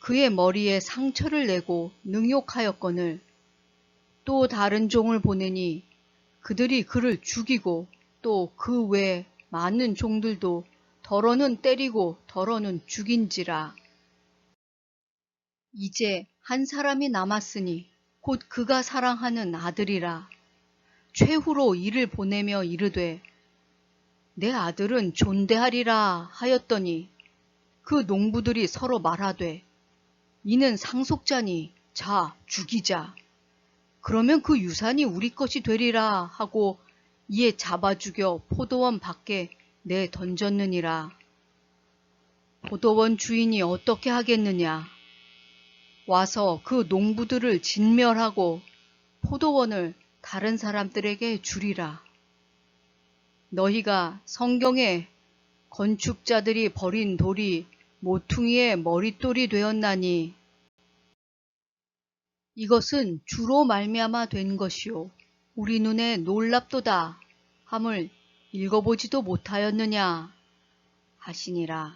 그의 머리에 상처를 내고 능욕하였거늘 또 다른 종을 보내니 그들이 그를 죽이고 또 그 외 많은 종들도 더러는 때리고 더러는 죽인지라. 이제 한 사람이 남았으니 곧 그가 사랑하는 아들이라. 최후로 이를 보내며 이르되 내 아들은 존대하리라 하였더니 그 농부들이 서로 말하되 이는 상속자니 자 죽이자. 그러면 그 유산이 우리 것이 되리라 하고 이에 잡아 죽여 포도원 밖에 내 던졌느니라. 포도원 주인이 어떻게 하겠느냐? 와서 그 농부들을 진멸하고 포도원을 다른 사람들에게 주리라. 너희가 성경에 건축자들이 버린 돌이 모퉁이의 머릿돌이 되었나니 이것은 주로 말미암아 된 것이요 우리 눈에 놀랍도다 함을 읽어보지도 못하였느냐 하시니라.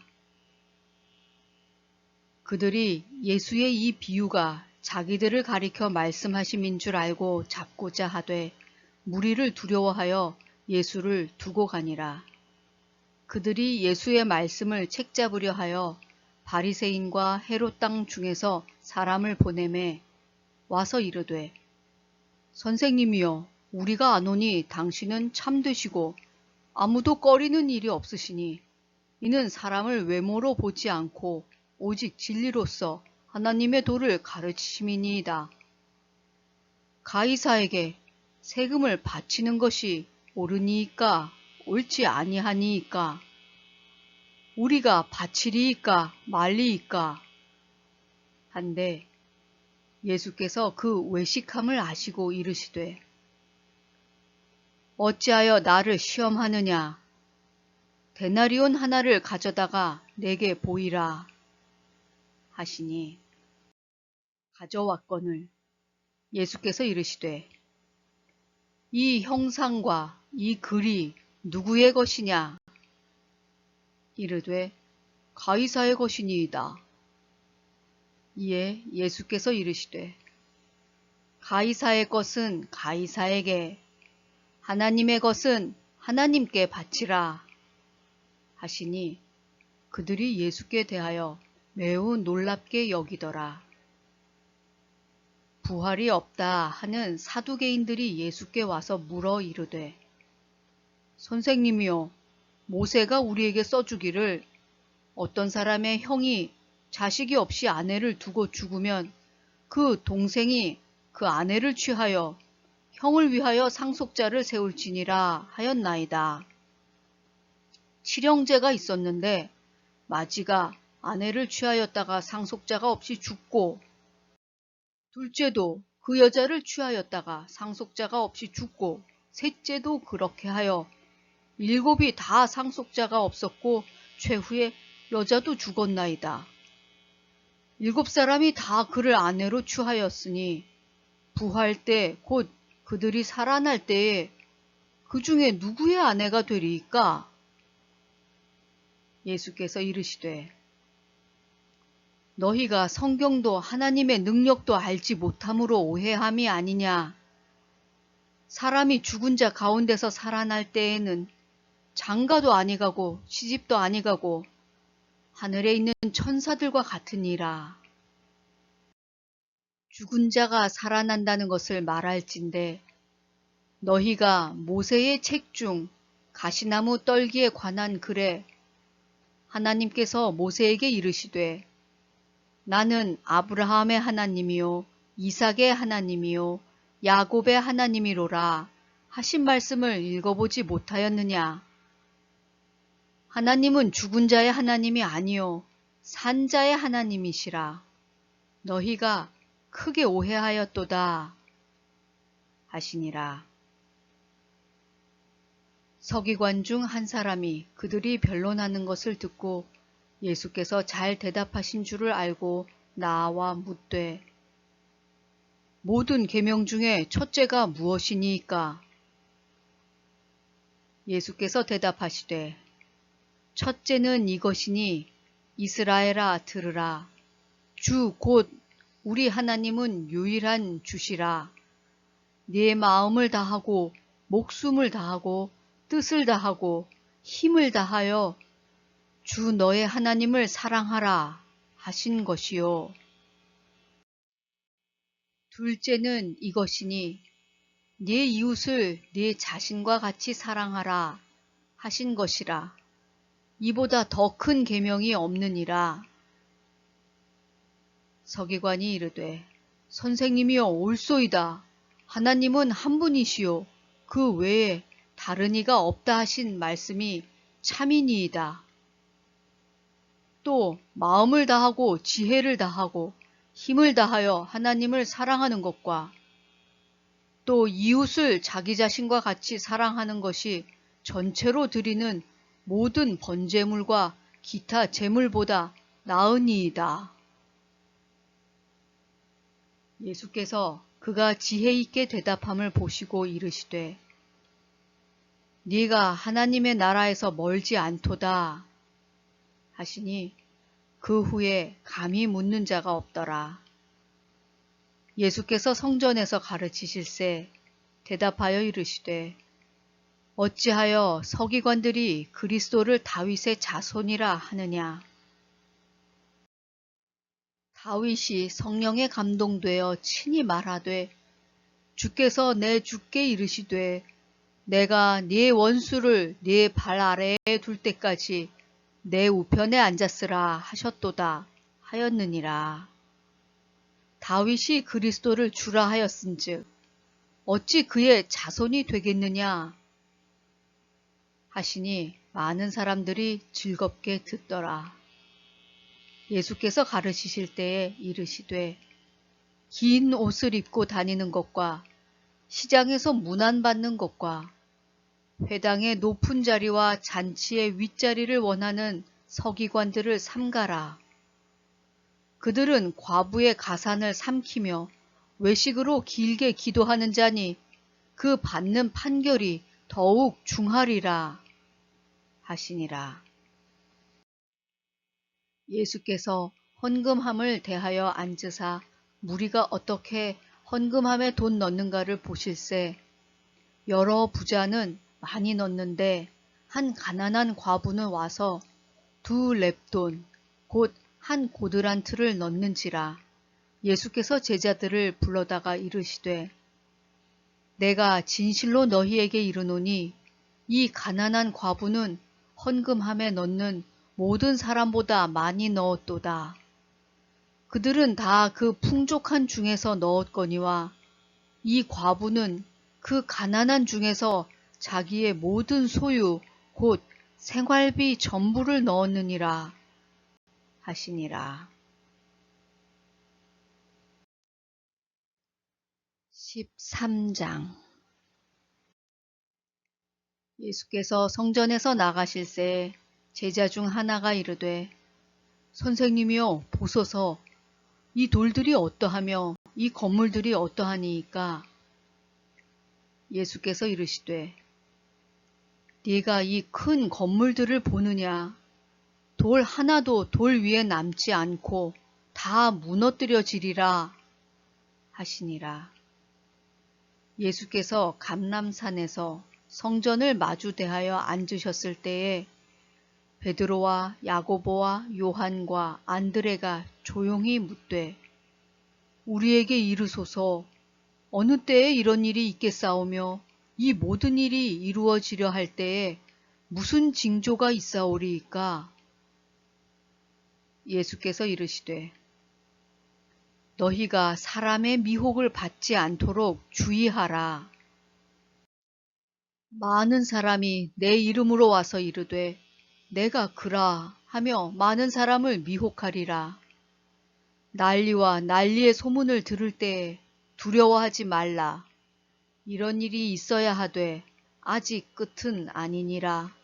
그들이 예수의 이 비유가 자기들을 가리켜 말씀하심인 줄 알고 잡고자 하되 무리를 두려워하여 예수를 두고 가니라. 그들이 예수의 말씀을 책잡으려 하여 바리새인과 헤롯 땅 중에서 사람을 보내매 와서 이르되 선생님이여 우리가 아노니 당신은 참되시고 아무도 꺼리는 일이 없으시니 이는 사람을 외모로 보지 않고 오직 진리로서 하나님의 도를 가르치심이니이다. 가이사에게 세금을 바치는 것이 옳으니이까 옳지 아니하니이까 우리가 바치리이까 말리이까 한데 예수께서 그 외식함을 아시고 이르시되 어찌하여 나를 시험하느냐 데나리온 하나를 가져다가 내게 보이라 하시니 가져왔거늘 예수께서 이르시되 이 형상과 이 글이 누구의 것이냐 이르되 가이사의 것이니이다. 이에 예수께서 이르시되 가이사의 것은 가이사에게 하나님의 것은 하나님께 바치라 하시니 그들이 예수께 대하여 매우 놀랍게 여기더라. 부활이 없다 하는 사두개인들이 예수께 와서 물어 이르되 선생님이여 모세가 우리에게 써주기를 어떤 사람의 형이 자식이 없이 아내를 두고 죽으면 그 동생이 그 아내를 취하여 형을 위하여 상속자를 세울지니라 하였나이다. 칠형제가 있었는데 마지가 아내를 취하였다가 상속자가 없이 죽고 둘째도 그 여자를 취하였다가 상속자가 없이 죽고 셋째도 그렇게 하여 일곱이 다 상속자가 없었고 최후에 여자도 죽었나이다. 일곱 사람이 다 그를 아내로 취하였으니 부활 때 곧 그들이 살아날 때에 그 중에 누구의 아내가 되리이까? 예수께서 이르시되 너희가 성경도 하나님의 능력도 알지 못함으로 오해함이 아니냐. 사람이 죽은 자 가운데서 살아날 때에는 장가도 아니가고 시집도 아니가고 하늘에 있는 천사들과 같으니라. 죽은 자가 살아난다는 것을 말할진대 너희가 모세의 책 중 가시나무 떨기에 관한 글에 하나님께서 모세에게 이르시되 나는 아브라함의 하나님이요 이삭의 하나님이요 야곱의 하나님이로라 하신 말씀을 읽어보지 못하였느냐. 하나님은 죽은 자의 하나님이 아니요 산 자의 하나님이시라. 너희가 크게 오해하였도다 하시니라. 서기관 중 한 사람이 그들이 변론하는 것을 듣고 예수께서 잘 대답하신 줄을 알고 나와 묻되 모든 계명 중에 첫째가 무엇이니이까? 예수께서 대답하시되 첫째는 이것이니 이스라엘아 들으라. 주 곧 우리 하나님은 유일한 주시라. 네 마음을 다하고 목숨을 다하고 뜻을 다하고 힘을 다하여 주 너의 하나님을 사랑하라 하신 것이요. 둘째는 이것이니 네 이웃을 네 자신과 같이 사랑하라 하신 것이라. 이보다 더 큰 계명이 없느니라. 서기관이 이르되 선생님이여 옳소이다. 하나님은 한 분이시요 그 외에 다른 이가 없다 하신 말씀이 참이니이다. 또 마음을 다하고 지혜를 다하고 힘을 다하여 하나님을 사랑하는 것과 또 이웃을 자기 자신과 같이 사랑하는 것이 전체로 드리는 모든 번제물과 기타 제물보다 나으니이다. 예수께서 그가 지혜 있게 대답함을 보시고 이르시되 네가 하나님의 나라에서 멀지 않도다 하시니 그 후에 감히 묻는 자가 없더라. 예수께서 성전에서 가르치실세 대답하여 이르시되 어찌하여 서기관들이 그리스도를 다윗의 자손이라 하느냐. 다윗이 성령에 감동되어 친히 말하되 주께서 내 주께 이르시되 내가 네 원수를 네 발 아래에 둘 때까지 내 우편에 앉았으라 하셨도다 하였느니라. 다윗이 그리스도를 주라 하였은즉 어찌 그의 자손이 되겠느냐 하시니 많은 사람들이 즐겁게 듣더라. 예수께서 가르치실 때에 이르시되 긴 옷을 입고 다니는 것과 시장에서 문안받는 것과 회당의 높은 자리와 잔치의 윗자리를 원하는 서기관들을 삼가라. 그들은 과부의 가산을 삼키며 외식으로 길게 기도하는 자니 그 받는 판결이 더욱 중하리라 하시니라. 예수께서 헌금함을 대하여 앉으사 무리가 어떻게 헌금함에 돈 넣는가를 보실세 여러 부자는 많이 넣는데 한 가난한 과부는 와서 2렙돈 곧 한 고드란트를 넣는지라. 예수께서 제자들을 불러다가 이르시되 내가 진실로 너희에게 이르노니 이 가난한 과부는 헌금함에 넣는 모든 사람보다 많이 넣었도다. 그들은 다 그 풍족한 중에서 넣었거니와 이 과부는 그 가난한 중에서 자기의 모든 소유 곧 생활비 전부를 넣었느니라 하시니라. 13장. 예수께서 성전에서 나가실새 제자 중 하나가 이르되 선생님이여 보소서 이 돌들이 어떠하며 이 건물들이 어떠하니이까. 예수께서 이르시되 네가 이 큰 건물들을 보느냐. 돌 하나도 돌 위에 남지 않고 다 무너뜨려지리라 하시니라. 예수께서 감람산에서 성전을 마주 대하여 앉으셨을 때에 베드로와 야고보와 요한과 안드레가 조용히 묻되 우리에게 이르소서 어느 때에 이런 일이 있겠사오며 이 모든 일이 이루어지려 할 때에 무슨 징조가 있사오리이까. 예수께서 이르시되 너희가 사람의 미혹을 받지 않도록 주의하라. 많은 사람이 내 이름으로 와서 이르되 내가 그라 하며 많은 사람을 미혹하리라. 난리와 난리의 소문을 들을 때에 두려워하지 말라. 이런 일이 있어야 하되 아직 끝은 아니니라.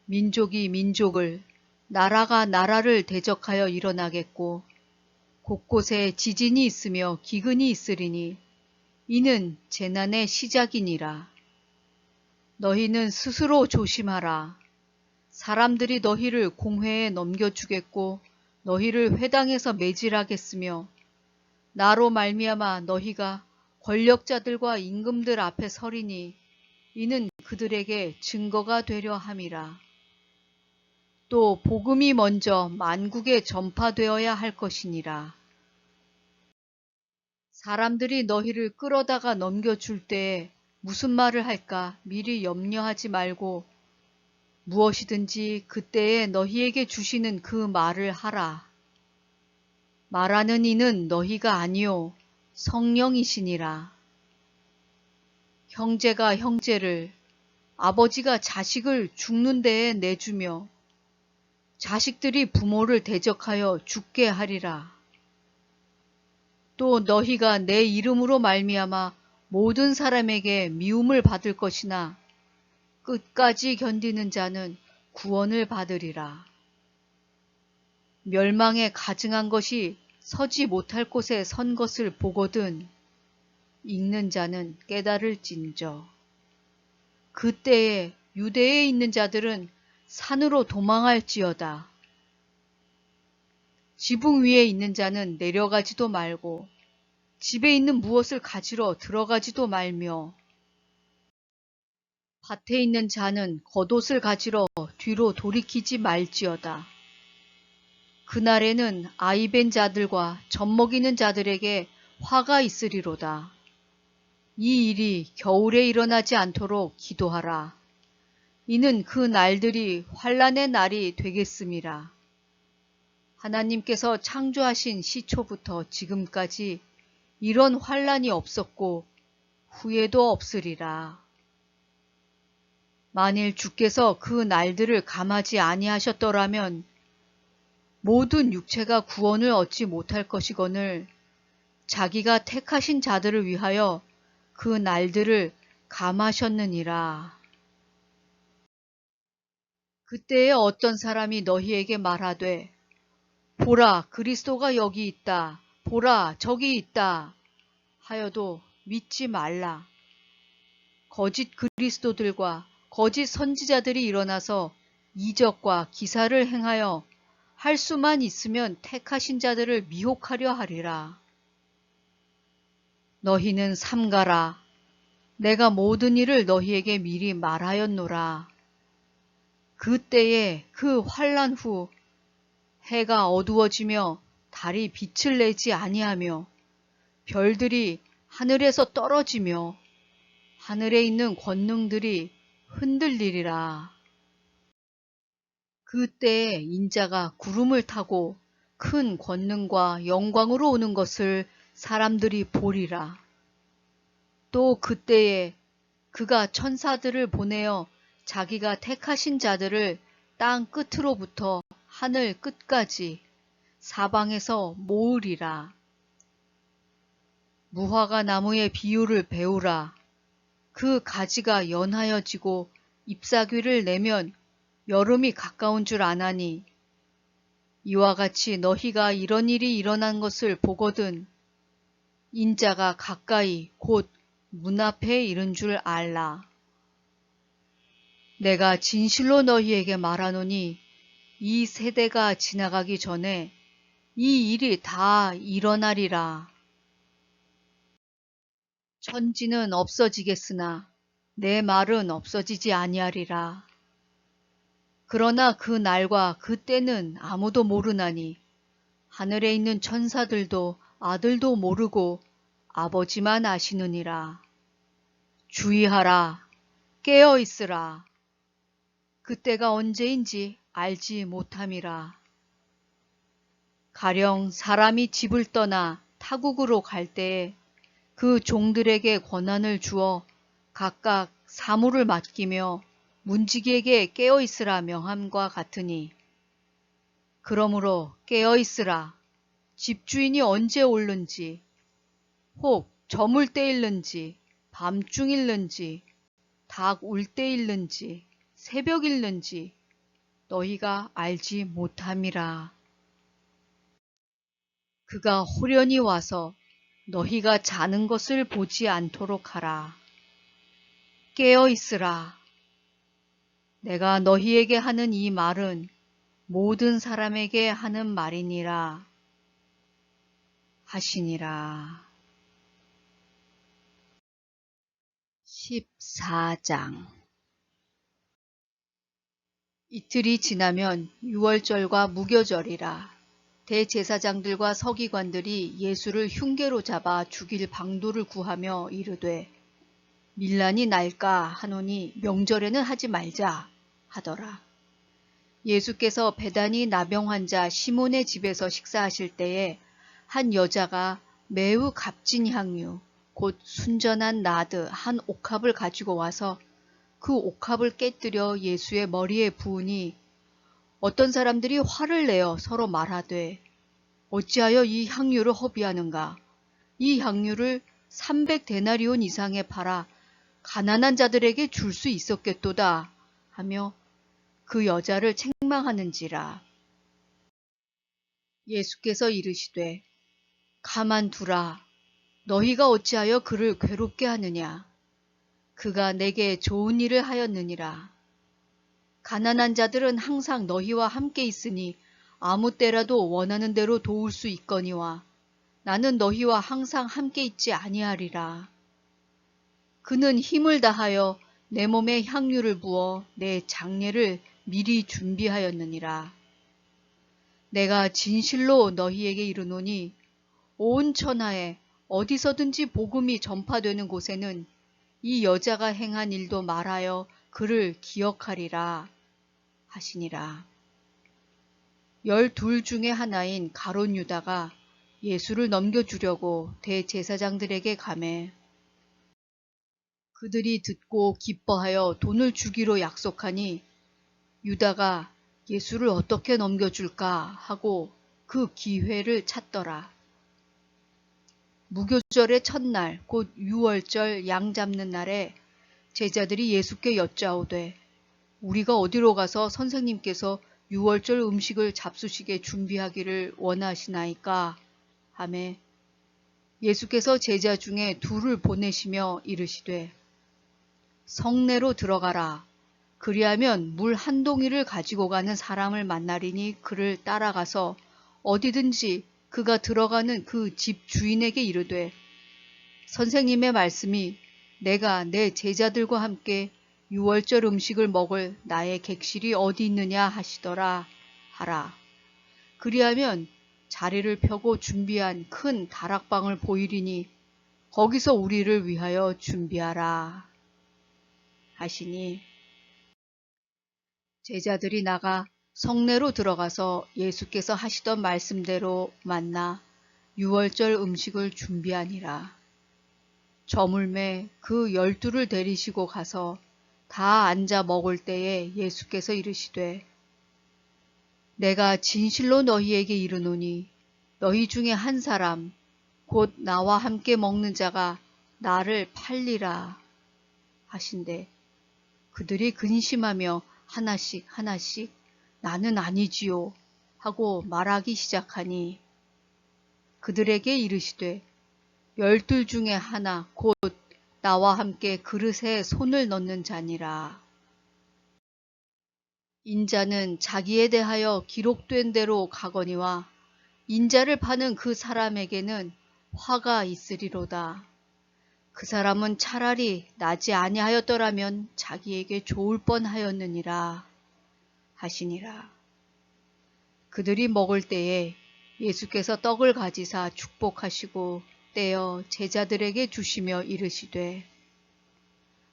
민족이 민족을 나라가 나라를 대적하여 일어나겠고 곳곳에 지진이 있으며 기근이 있으리니 이는 재난의 시작이니라. 너희는 스스로 조심하라. 사람들이 너희를 공회에 넘겨주겠고 너희를 회당에서 매질하겠으며 나로 말미암아 너희가 권력자들과 임금들 앞에 서리니 이는 그들에게 증거가 되려 함이라. 또 복음이 먼저 만국에 전파되어야 할 것이니라. 사람들이 너희를 끌어다가 넘겨줄 때에 무슨 말을 할까 미리 염려하지 말고 무엇이든지 그때에 너희에게 주시는 그 말을 하라. 말하는 이는 너희가 아니요 성령이시니라. 형제가 형제를, 아버지가 자식을 죽는 데에 내주며 자식들이 부모를 대적하여 죽게 하리라. 또 너희가 내 이름으로 말미암아 모든 사람에게 미움을 받을 것이나 끝까지 견디는 자는 구원을 받으리라. 멸망에 가증한 것이 서지 못할 곳에 선 것을 보거든 읽는 자는 깨달을진저. 그때에 유대에 있는 자들은 산으로 도망할지어다. 지붕 위에 있는 자는 내려가지도 말고 집에 있는 무엇을 가지러 들어가지도 말며 밭에 있는 자는 겉옷을 가지러 뒤로 돌이키지 말지어다. 그날에는 아이벤 자들과 젖먹이는 자들에게 화가 있으리로다. 이 일이 겨울에 일어나지 않도록 기도하라. 이는 그 날들이 환난의 날이 되겠음이라. 하나님께서 창조하신 시초부터 지금까지 이런 환난이 없었고 후에도 없으리라. 만일 주께서 그 날들을 감하지 아니하셨더라면 모든 육체가 구원을 얻지 못할 것이거늘 자기가 택하신 자들을 위하여 그 날들을 감하셨느니라. 그때에 어떤 사람이 너희에게 말하되 보라 그리스도가 여기 있다. 보라 저기 있다. 하여도 믿지 말라. 거짓 그리스도들과 거짓 선지자들이 일어나서 이적과 기사를 행하여 할 수만 있으면 택하신 자들을 미혹하려 하리라. 너희는 삼가라. 내가 모든 일을 너희에게 미리 말하였노라. 그때에 그 환난 후 해가 어두워지며 달이 빛을 내지 아니하며 별들이 하늘에서 떨어지며 하늘에 있는 권능들이 흔들리리라. 그때에 인자가 구름을 타고 큰 권능과 영광으로 오는 것을 사람들이 보리라. 또 그때에 그가 천사들을 보내어 자기가 택하신 자들을 땅 끝으로부터 하늘 끝까지 사방에서 모으리라. 무화과 나무의 비유를 배우라. 그 가지가 연하여지고 잎사귀를 내면 여름이 가까운 줄 아나니 이와 같이 너희가 이런 일이 일어난 것을 보거든 인자가 가까이 곧 문 앞에 이른 줄 알라. 내가 진실로 너희에게 말하노니 이 세대가 지나가기 전에 이 일이 다 일어나리라. 천지는 없어지겠으나 내 말은 없어지지 아니하리라. 그러나 그 날과 그 때는 아무도 모르나니 하늘에 있는 천사들도 아들도 모르고 아버지만 아시느니라. 주의하라. 깨어 있으라. 그때가 언제인지 알지 못함이라. 가령 사람이 집을 떠나 타국으로 갈 때에 그 종들에게 권한을 주어 각각 사물을 맡기며 문지기에게 깨어 있으라 명함과 같으니 그러므로 깨어 있으라. 집주인이 언제 올는지 혹 저물 때일는지 밤중일는지 닭 울 때일는지 새벽일는지 너희가 알지 못함이라. 그가 호련히 와서 너희가 자는 것을 보지 않도록 하라. 깨어 있으라. 내가 너희에게 하는 이 말은 모든 사람에게 하는 말이니라 하시니라. 14장 이틀이 지나면 유월절과 무교절이라. 대제사장들과 서기관들이 예수를 흉계로 잡아 죽일 방도를 구하며 이르되 밀란이 날까 하노니 명절에는 하지 말자 하더라. 예수께서 베다니 나병 환자 시몬의 집에서 식사하실 때에 한 여자가 매우 값진 향유 곧 순전한 나드 한 옥합을 가지고 와서 그 옥합을 깨뜨려 예수의 머리에 부으니 어떤 사람들이 화를 내어 서로 말하되 어찌하여 이 향유를 허비하는가? 이 향유를 300데나리온 이상에 팔아 가난한 자들에게 줄 수 있었겠도다 하며 그 여자를 책망하는지라. 예수께서 이르시되 가만두라. 너희가 어찌하여 그를 괴롭게 하느냐? 그가 내게 좋은 일을 하였느니라. 가난한 자들은 항상 너희와 함께 있으니 아무 때라도 원하는 대로 도울 수 있거니와 나는 너희와 항상 함께 있지 아니하리라. 그는 힘을 다하여 내 몸에 향유를 부어 내 장례를 미리 준비하였느니라. 내가 진실로 너희에게 이르노니 온 천하에 어디서든지 복음이 전파되는 곳에는 이 여자가 행한 일도 말하여 그를 기억하리라 하시니라. 12 중에 하나인 가룟 유다가 예수를 넘겨주려고 대제사장들에게 가매 그들이 듣고 기뻐하여 돈을 주기로 약속하니 유다가 예수를 어떻게 넘겨줄까 하고 그 기회를 찾더라. 무교절의 첫날 곧 유월절 양 잡는 날에 제자들이 예수께 여짜오되 우리가 어디로 가서 선생님께서 유월절 음식을 잡수시게 준비하기를 원하시나이까 하매 예수께서 제자 중에 둘을 보내시며 이르시되 성내로 들어가라. 그리하면 물 한 동이를 가지고 가는 사람을 만나리니 그를 따라가서 어디든지 그가 들어가는 그 집 주인에게 이르되 선생님의 말씀이 내가 내 제자들과 함께 유월절 음식을 먹을 나의 객실이 어디 있느냐 하시더라 하라. 그리하면 자리를 펴고 준비한 큰 다락방을 보이리니 거기서 우리를 위하여 준비하라 하시니 제자들이 나가 성내로 들어가서 예수께서 하시던 말씀대로 만나 유월절 음식을 준비하니라. 저물매 그 12를 데리시고 가서 다 앉아 먹을 때에 예수께서 이르시되 내가 진실로 너희에게 이르노니 너희 중에 한 사람 곧 나와 함께 먹는 자가 나를 팔리라 하신대 그들이 근심하며 하나씩 하나씩 나는 아니지요 하고 말하기 시작하니 그들에게 이르시되 12 중에 하나 곧 나와 함께 그릇에 손을 넣는 자니라. 인자는 자기에 대하여 기록된 대로 가거니와 인자를 파는 그 사람에게는 화가 있으리로다. 그 사람은 차라리 나지 아니하였더라면 자기에게 좋을 뻔하였느니라 하시니라. 그들이 먹을 때에 예수께서 떡을 가지사 축복하시고 떼어 제자들에게 주시며 이르시되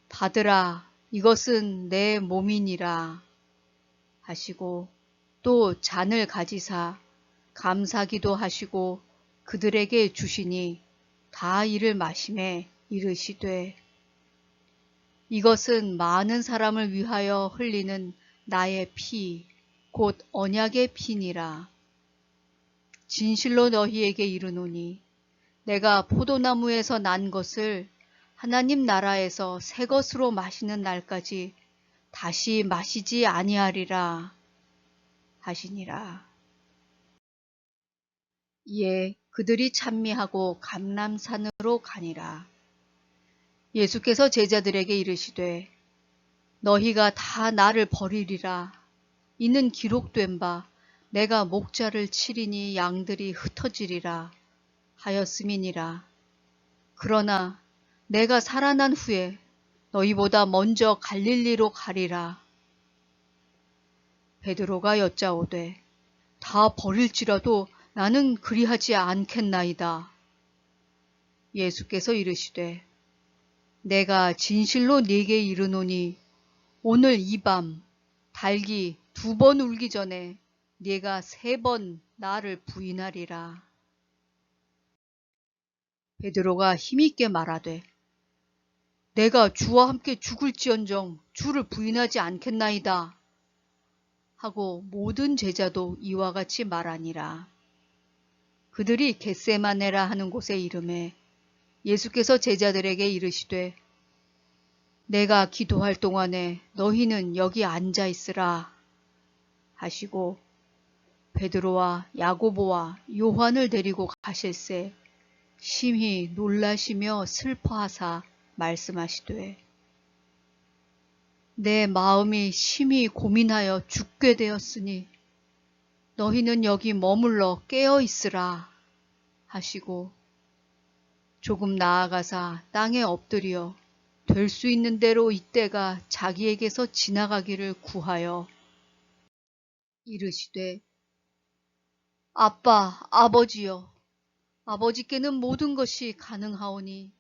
받으라 이것은 내 몸이니라 하시고 또 잔을 가지사 감사기도 하시고 그들에게 주시니 다 이를 마시매 이르시되 이것은 많은 사람을 위하여 흘리는 나의 피 곧 언약의 피니라. 진실로 너희에게 이르노니 내가 포도나무에서 난 것을 하나님 나라에서 새 것으로 마시는 날까지 다시 마시지 아니하리라 하시니라. 이에 그들이 찬미하고 감람산으로 가니라. 예수께서 제자들에게 이르시되 너희가 다 나를 버리리라. 이는 기록된 바 내가 목자를 치리니 양들이 흩어지리라 하였음이니라. 그러나 내가 살아난 후에 너희보다 먼저 갈릴리로 가리라. 베드로가 여짜오되 다 버릴지라도 나는 그리하지 않겠나이다. 예수께서 이르시되 내가 진실로 네게 이르노니 오늘 이 밤 닭이 2번 울기 전에 네가 3번 나를 부인하리라. 베드로가 힘있게 말하되 내가 주와 함께 죽을지언정 주를 부인하지 않겠나이다. 하고 모든 제자도 이와 같이 말하니라. 그들이 겟세마네라 하는 곳에 이르매 예수께서 제자들에게 이르시되 내가 기도할 동안에 너희는 여기 앉아 있으라 하시고 베드로와 야고보와 요한을 데리고 가실새 심히 놀라시며 슬퍼하사 말씀하시되 내 마음이 심히 고민하여 죽게 되었으니 너희는 여기 머물러 깨어 있으라 하시고 조금 나아가사 땅에 엎드려 될 수 있는 대로 이때가 자기에게서 지나가기를 구하여 이르시되 아빠 아버지여 아버지께는 모든 것이 가능하오니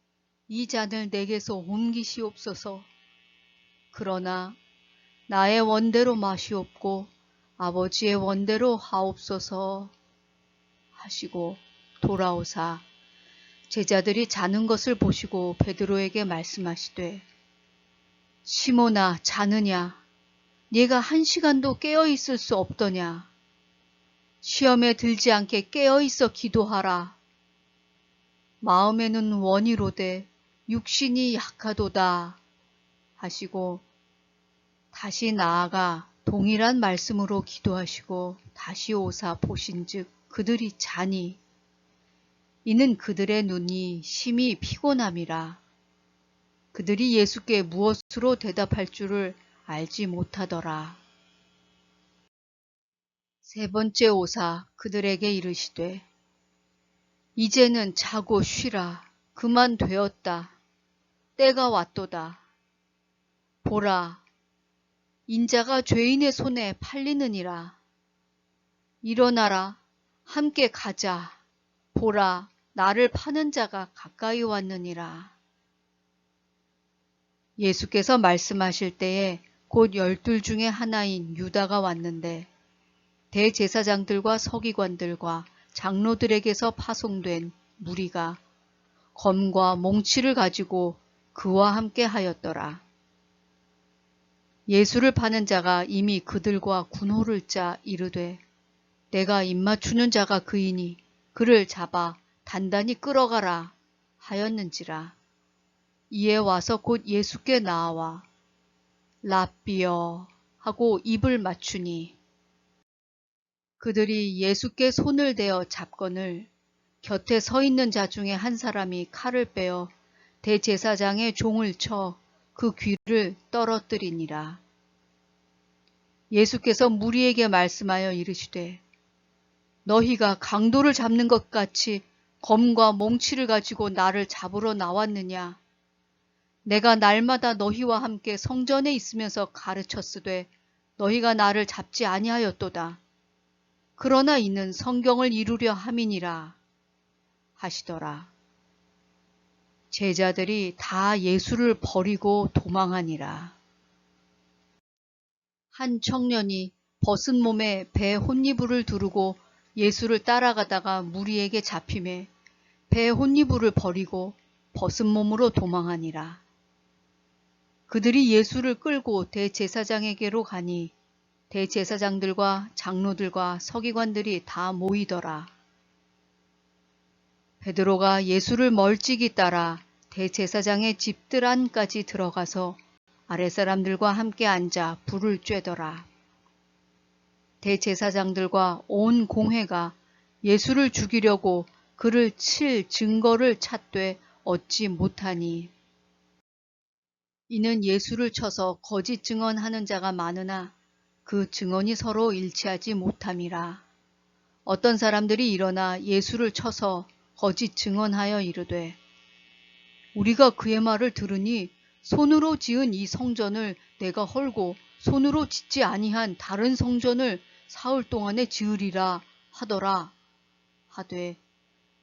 이 잔을 내게서 옮기시옵소서. 그러나 나의 원대로 마시옵고 아버지의 원대로 하옵소서 하시고 돌아오사 제자들이 자는 것을 보시고 베드로에게 말씀하시되 시몬아 자느냐 네가 1시간도 깨어 있을 수 없더냐 시험에 들지 않게 깨어 있어 기도하라. 마음에는 원이로되 육신이 약하도다 하시고 다시 나아가 동일한 말씀으로 기도하시고 다시 오사 보신즉 그들이 자니 이는 그들의 눈이 심히 피곤함이라. 그들이 예수께 무엇으로 대답할 줄을 알지 못하더라. 3번째 오사 그들에게 이르시되 이제는 자고 쉬라. 그만 되었다. 때가 왔도다. 보라, 인자가 죄인의 손에 팔리느니라. 일어나라, 함께 가자. 보라, 나를 파는 자가 가까이 왔느니라. 예수께서 말씀하실 때에 곧 12 중에 하나인 유다가 왔는데 대제사장들과 서기관들과 장로들에게서 파송된 무리가 검과 몽치를 가지고 그와 함께 하였더라. 예수를 파는 자가 이미 그들과 군호를 짜 이르되 내가 입맞추는 자가 그이니 그를 잡아 단단히 끌어가라 하였는지라. 이에 와서 곧 예수께 나와 랍비여 하고 입을 맞추니 그들이 예수께 손을 대어 잡거늘 곁에 서 있는 자 중에 한 사람이 칼을 빼어 대제사장의 종을 쳐 그 귀를 떨어뜨리니라. 예수께서 무리에게 말씀하여 이르시되 너희가 강도를 잡는 것 같이 검과 몽치를 가지고 나를 잡으러 나왔느냐. 내가 날마다 너희와 함께 성전에 있으면서 가르쳤으되 너희가 나를 잡지 아니하였도다. 그러나 이는 성경을 이루려 함이니라 하시더라. 제자들이 다 예수를 버리고 도망하니라. 한 청년이 벗은 몸에 배 혼니부를 두르고 예수를 따라가다가 무리에게 잡히매 배 혼니부를 버리고 벗은 몸으로 도망하니라. 그들이 예수를 끌고 대제사장에게로 가니 대제사장들과 장로들과 서기관들이 다 모이더라. 베드로가 예수를 멀찍이 따라 대제사장의 집들 안까지 들어가서 아랫사람들과 함께 앉아 불을 쬐더라. 대제사장들과 온 공회가 예수를 죽이려고 그를 칠 증거를 찾되 얻지 못하니 이는 예수를 쳐서 거짓 증언하는 자가 많으나 그 증언이 서로 일치하지 못함이라. 어떤 사람들이 일어나 예수를 쳐서 거짓 증언하여 이르되 우리가 그의 말을 들으니 손으로 지은 이 성전을 내가 헐고 손으로 짓지 아니한 다른 성전을 사흘 동안에 지으리라 하더라. 하되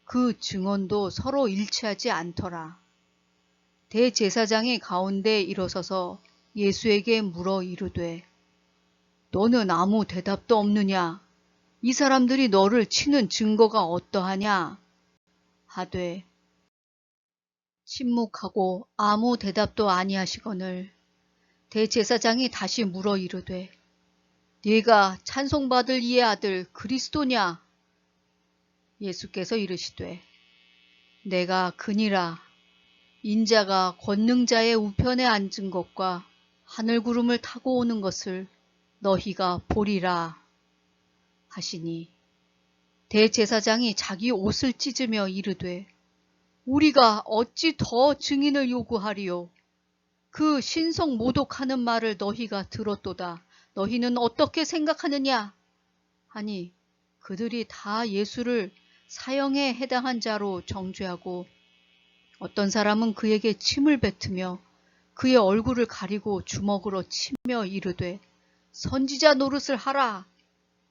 그 증언도 서로 일치하지 않더라. 대제사장이 가운데 일어서서 예수에게 물어 이르되 너는 아무 대답도 없느냐? 이 사람들이 너를 치는 증거가 어떠하냐? 하되 침묵하고 아무 대답도 아니하시거늘 대제사장이 다시 물어 이르되 네가 찬송받을 이의 아들 그리스도냐? 예수께서 이르시되 내가 그니라. 인자가 권능자의 우편에 앉은 것과 하늘구름을 타고 오는 것을 너희가 보리라 하시니 대제사장이 자기 옷을 찢으며 이르되 우리가 어찌 더 증인을 요구하리요? 그 신성 모독하는 말을 너희가 들었도다. 너희는 어떻게 생각하느냐? 하니 그들이 다 예수를 사형에 해당한 자로 정죄하고 어떤 사람은 그에게 침을 뱉으며 그의 얼굴을 가리고 주먹으로 치며 이르되 선지자 노릇을 하라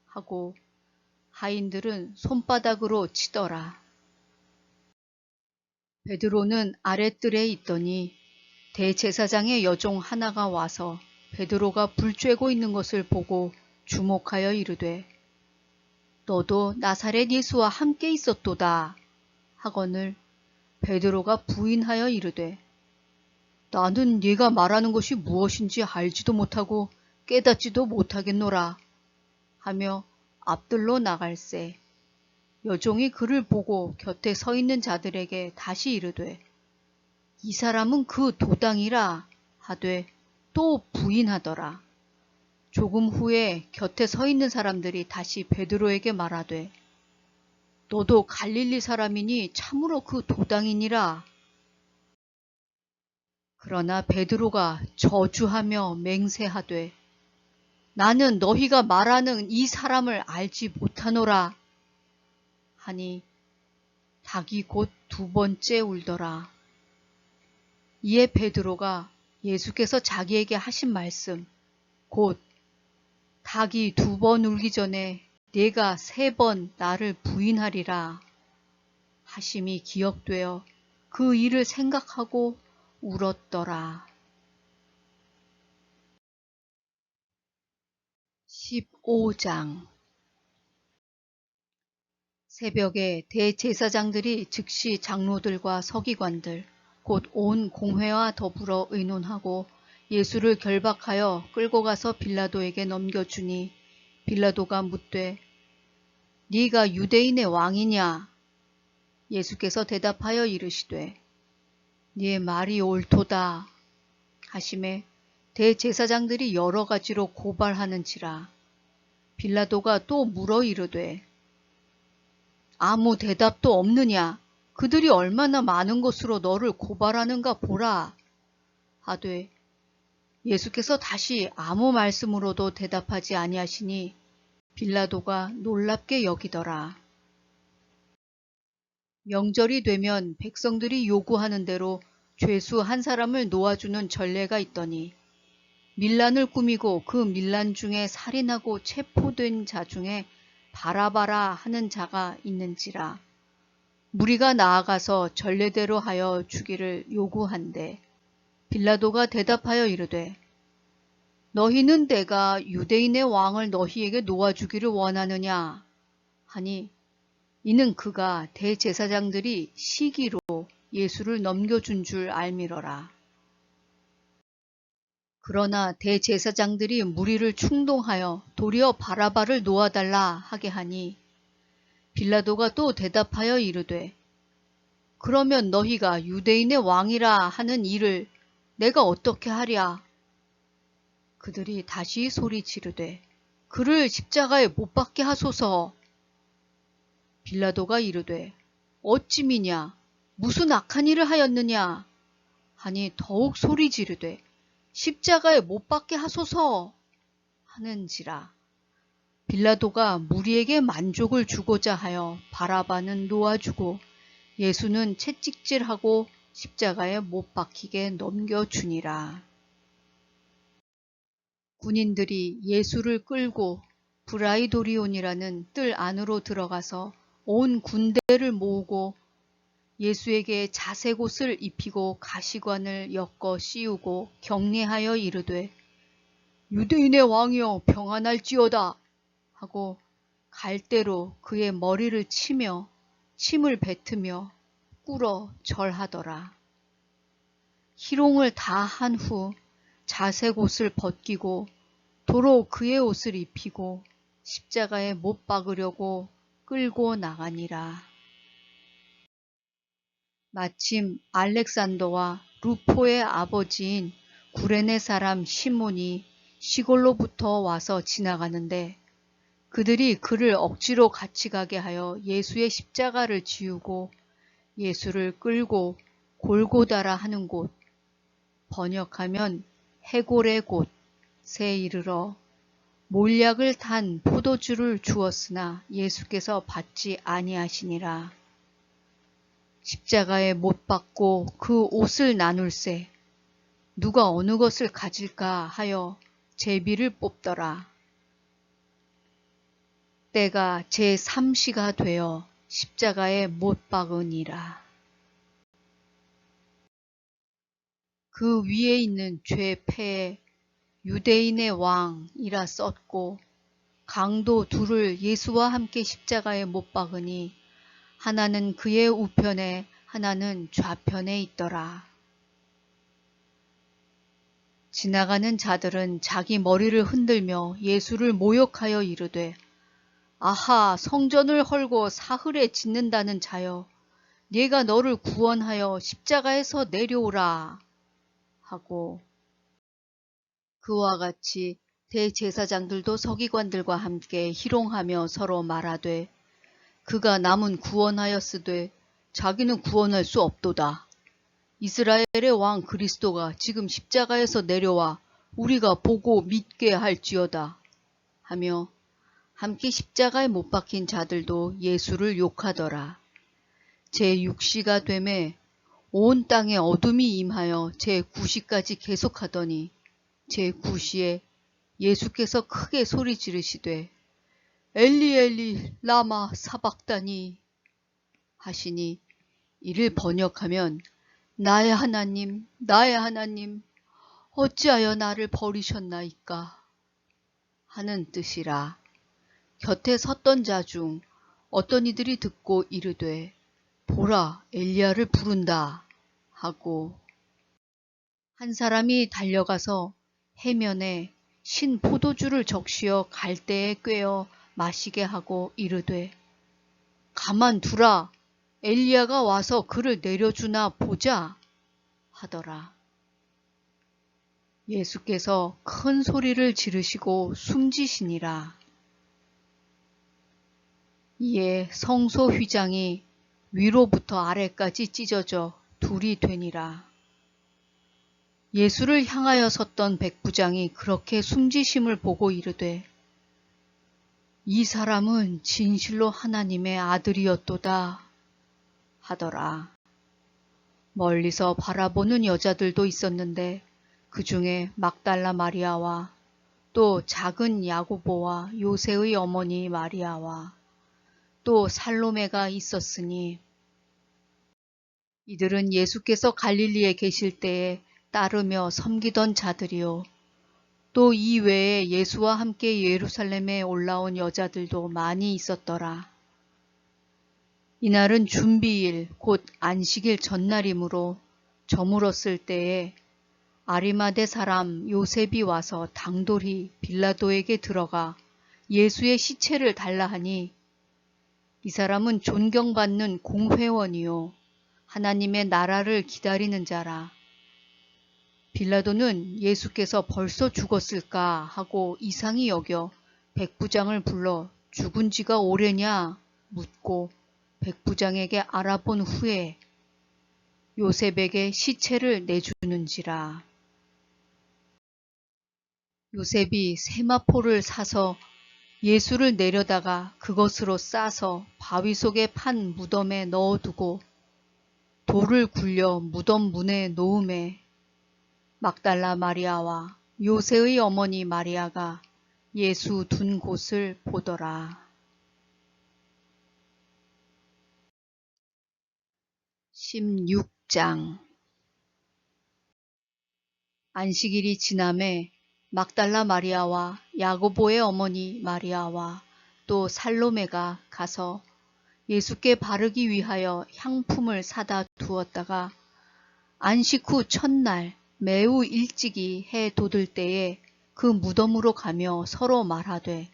하고 하인들은 손바닥으로 치더라. 베드로는 아랫뜰에 있더니 대제사장의 여종 하나가 와서 베드로가 불 쬐고 있는 것을 보고 주목하여 이르되 너도 나사렛 예수와 함께 있었도다 하거늘 베드로가 부인하여 이르되 나는 네가 말하는 것이 무엇인지 알지도 못하고 깨닫지도 못하겠노라 하며 앞들로 나갈새 여종이 그를 보고 곁에 서 있는 자들에게 다시 이르되 이 사람은 그 도당이라 하되 또 부인하더라. 조금 후에 곁에 서 있는 사람들이 다시 베드로에게 말하되 너도 갈릴리 사람이니 참으로 그 도당이니라. 그러나 베드로가 저주하며 맹세하되 나는 너희가 말하는 이 사람을 알지 못하노라 하니 닭이 곧 두 번째 울더라. 이에 베드로가 예수께서 자기에게 하신 말씀 곧 닭이 두 번 울기 전에 네가 세 번 나를 부인하리라 하심이 기억되어 그 일을 생각하고 울었더라. 15장 새벽에 대제사장들이 즉시 장로들과 서기관들 곧 온 공회와 더불어 의논하고 예수를 결박하여 끌고 가서 빌라도에게 넘겨주니 빌라도가 묻되 네가 유대인의 왕이냐? 예수께서 대답하여 이르시되 네 말이 옳도다 하심에 대제사장들이 여러 가지로 고발하는지라. 빌라도가 또 물어 이르되 아무 대답도 없느냐? 그들이 얼마나 많은 것으로 너를 고발하는가 보라 하되 예수께서 다시 아무 말씀으로도 대답하지 아니하시니 빌라도가 놀랍게 여기더라. 명절이 되면 백성들이 요구하는 대로 죄수 한 사람을 놓아주는 전례가 있더니 밀란을 꾸미고 그 밀란 중에 살인하고 체포된 자 중에 바라바라 하는 자가 있는지라. 무리가 나아가서 전례대로 하여 주기를 요구한대 빌라도가 대답하여 이르되 너희는 내가 유대인의 왕을 너희에게 놓아주기를 원하느냐 하니 이는 그가 대제사장들이 시기로 예수를 넘겨준 줄 알미러라. 그러나 대제사장들이 무리를 충동하여 도리어 바라바를 놓아달라 하게 하니 빌라도가 또 대답하여 이르되 그러면 너희가 유대인의 왕이라 하는 일을 내가 어떻게 하랴? 그들이 다시 소리 지르되 그를 십자가에 못 박게 하소서. 빌라도가 이르되 어찌미냐? 무슨 악한 일을 하였느냐? 하니 더욱 소리 지르되 십자가에 못 박게 하소서 하는지라. 빌라도가 무리에게 만족을 주고자 하여 바라바는 놓아주고 예수는 채찍질하고 십자가에 못 박히게 넘겨주니라. 군인들이 예수를 끌고 브라이도리온이라는 뜰 안으로 들어가서 온 군대를 모으고 예수에게 자색 옷을 입히고 가시관을 엮어 씌우고 경례하여 이르되 유대인의 왕이여 평안할지어다 하고 갈대로 그의 머리를 치며 침을 뱉으며 꿇어 절하더라. 희롱을 다 한 후 자색 옷을 벗기고 도로 그의 옷을 입히고 십자가에 못 박으려고 끌고 나가니라. 마침 알렉산더와 루포의 아버지인 구레네 사람 시몬이 시골로부터 와서 지나가는데 그들이 그를 억지로 같이 가게 하여 예수의 십자가를 지우고 예수를 끌고 골고다라 하는 곳, 번역하면 해골의 곳에 이르러 몰약을 탄 포도주를 주었으나 예수께서 받지 아니하시니라. 십자가에 못 박고 그 옷을 나눌세 누가 어느 것을 가질까 하여 제비를 뽑더라. 때가 제3시가 되어 십자가에 못 박으니라. 그 위에 있는 죄패에 유대인의 왕이라 썼고 강도 둘을 예수와 함께 십자가에 못 박으니 하나는 그의 우편에 하나는 좌편에 있더라. 지나가는 자들은 자기 머리를 흔들며 예수를 모욕하여 이르되 아하 성전을 헐고 사흘에 짓는다는 자여 네가 너를 구원하여 십자가에서 내려오라 하고 그와 같이 대제사장들도 서기관들과 함께 희롱하며 서로 말하되 그가 남은 구원하였으되 자기는 구원할 수 없도다. 이스라엘의 왕 그리스도가 지금 십자가에서 내려와 우리가 보고 믿게 할지어다 하며 함께 십자가에 못 박힌 자들도 예수를 욕하더라. 제6시가 되매 온 땅에 어둠이 임하여 제9시까지 계속하더니 제9시에 예수께서 크게 소리 지르시되 엘리 엘리 라마 사박다니 하시니 이를 번역하면 나의 하나님 어찌하여 나를 버리셨나이까 하는 뜻이라. 곁에 섰던 자 중 어떤 이들이 듣고 이르되 보라 엘리야를 부른다 하고 한 사람이 달려가서 해면에 신 포도주를 적시어 갈대에 꿰어 마시게 하고 이르되 가만두라 엘리야가 와서 그를 내려주나 보자 하더라. 예수께서 큰 소리를 지르시고 숨지시니라. 이에 성소 휘장이 위로부터 아래까지 찢어져 둘이 되니라. 예수를 향하여 섰던 백부장이 그렇게 숨지심을 보고 이르되 이 사람은 진실로 하나님의 아들이었도다 하더라. 멀리서 바라보는 여자들도 있었는데 그 중에 막달라 마리아와 또 작은 야고보와 요새의 어머니 마리아와 또 살로메가 있었으니 이들은 예수께서 갈릴리에 계실 때에 따르며 섬기던 자들이요 또 이 외에 예수와 함께 예루살렘에 올라온 여자들도 많이 있었더라. 이날은 준비일 곧 안식일 전날이므로 저물었을 때에 아리마대 사람 요셉이 와서 당돌이 빌라도에게 들어가 예수의 시체를 달라 하니 이 사람은 존경받는 공회원이요 하나님의 나라를 기다리는 자라. 빌라도는 예수께서 벌써 죽었을까 하고 이상히 여겨 백부장을 불러 죽은 지가 오래냐 묻고 백부장에게 알아본 후에 요셉에게 시체를 내주는지라. 요셉이 세마포를 사서 예수를 내려다가 그것으로 싸서 바위 속에 판 무덤에 넣어두고 돌을 굴려 무덤 문에 놓음에 막달라 마리아와 요새의 어머니 마리아가 예수 둔 곳을 보더라. 16장. 안식일이 지남에 막달라 마리아와 야고보의 어머니 마리아와 또 살로메가 가서 예수께 바르기 위하여 향품을 사다 두었다가 안식 후 첫날 매우 일찍이 해 돋을 때에 그 무덤으로 가며 서로 말하되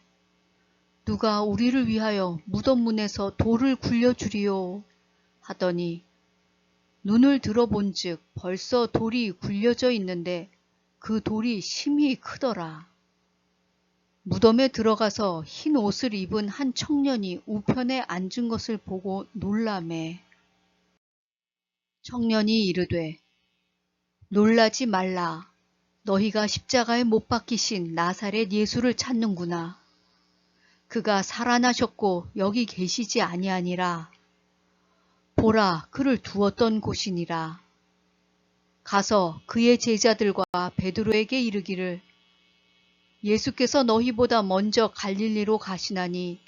누가 우리를 위하여 무덤 문에서 돌을 굴려주리요 하더니 눈을 들어본즉 벌써 돌이 굴려져 있는데 그 돌이 심히 크더라. 무덤에 들어가서 흰 옷을 입은 한 청년이 우편에 앉은 것을 보고 놀라매 청년이 이르되 놀라지 말라. 너희가 십자가에 못 박히신 나사렛 예수를 찾는구나. 그가 살아나셨고 여기 계시지 아니하니라. 보라, 그를 두었던 곳이니라. 가서 그의 제자들과 베드로에게 이르기를 예수께서 너희보다 먼저 갈릴리로 가시나니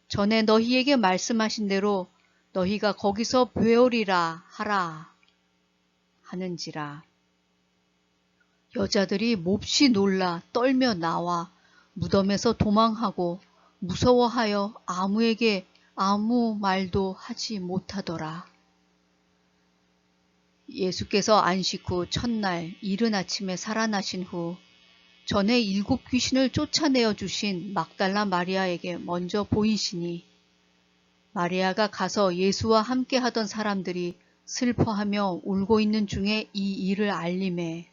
전에 너희에게 말씀하신 대로 너희가 거기서 뵈오리라 하라 하는지라. 여자들이 몹시 놀라 떨며 나와 무덤에서 도망하고 무서워하여 아무에게 아무 말도 하지 못하더라. 예수께서 안식 후 첫날 이른 아침에 살아나신 후 전에 7 귀신을 쫓아내어 주신 막달라 마리아에게 먼저 보이시니 마리아가 가서 예수와 함께 하던 사람들이 슬퍼하며 울고 있는 중에 이 일을 알림해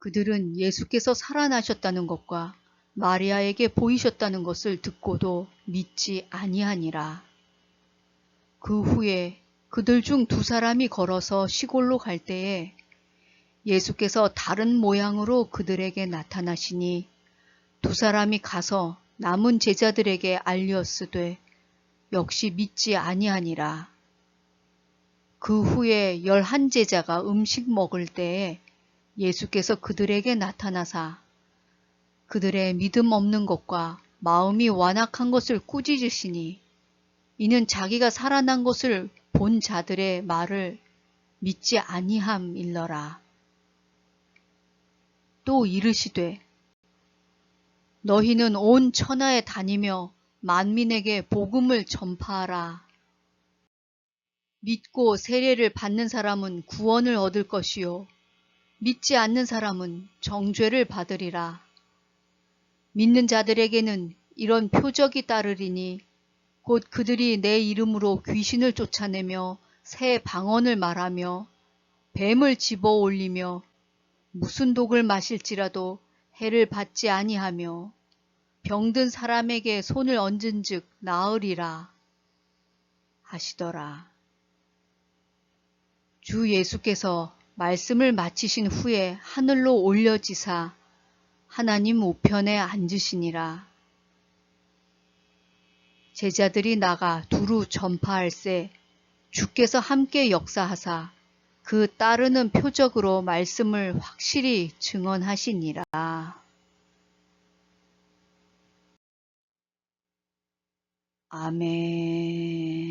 그들은 예수께서 살아나셨다는 것과 마리아에게 보이셨다는 것을 듣고도 믿지 아니하니라. 그 후에 그들 중 2사람이 걸어서 시골로 갈 때에 예수께서 다른 모양으로 그들에게 나타나시니 2사람이 가서 남은 제자들에게 알리었으되 역시 믿지 아니하니라. 그 후에 11제자가 음식 먹을 때에 예수께서 그들에게 나타나사 그들의 믿음 없는 것과 마음이 완악한 것을 꾸짖으시니 이는 자기가 살아난 것을 본 자들의 말을 믿지 아니함일러라. 또 이르시되 너희는 온 천하에 다니며 만민에게 복음을 전파하라. 믿고 세례를 받는 사람은 구원을 얻을 것이요 믿지 않는 사람은 정죄를 받으리라. 믿는 자들에게는 이런 표적이 따르리니 곧 그들이 내 이름으로 귀신을 쫓아내며 새 방언을 말하며 뱀을 집어 올리며 무슨 독을 마실지라도 해를 받지 아니하며 병든 사람에게 손을 얹은즉 나으리라 하시더라. 주 예수께서 말씀을 마치신 후에 하늘로 올려지사 하나님 우편에 앉으시니라. 제자들이 나가 두루 전파할세 주께서 함께 역사하사 그 따르는 표적으로 말씀을 확실히 증언하시니라. 아멘.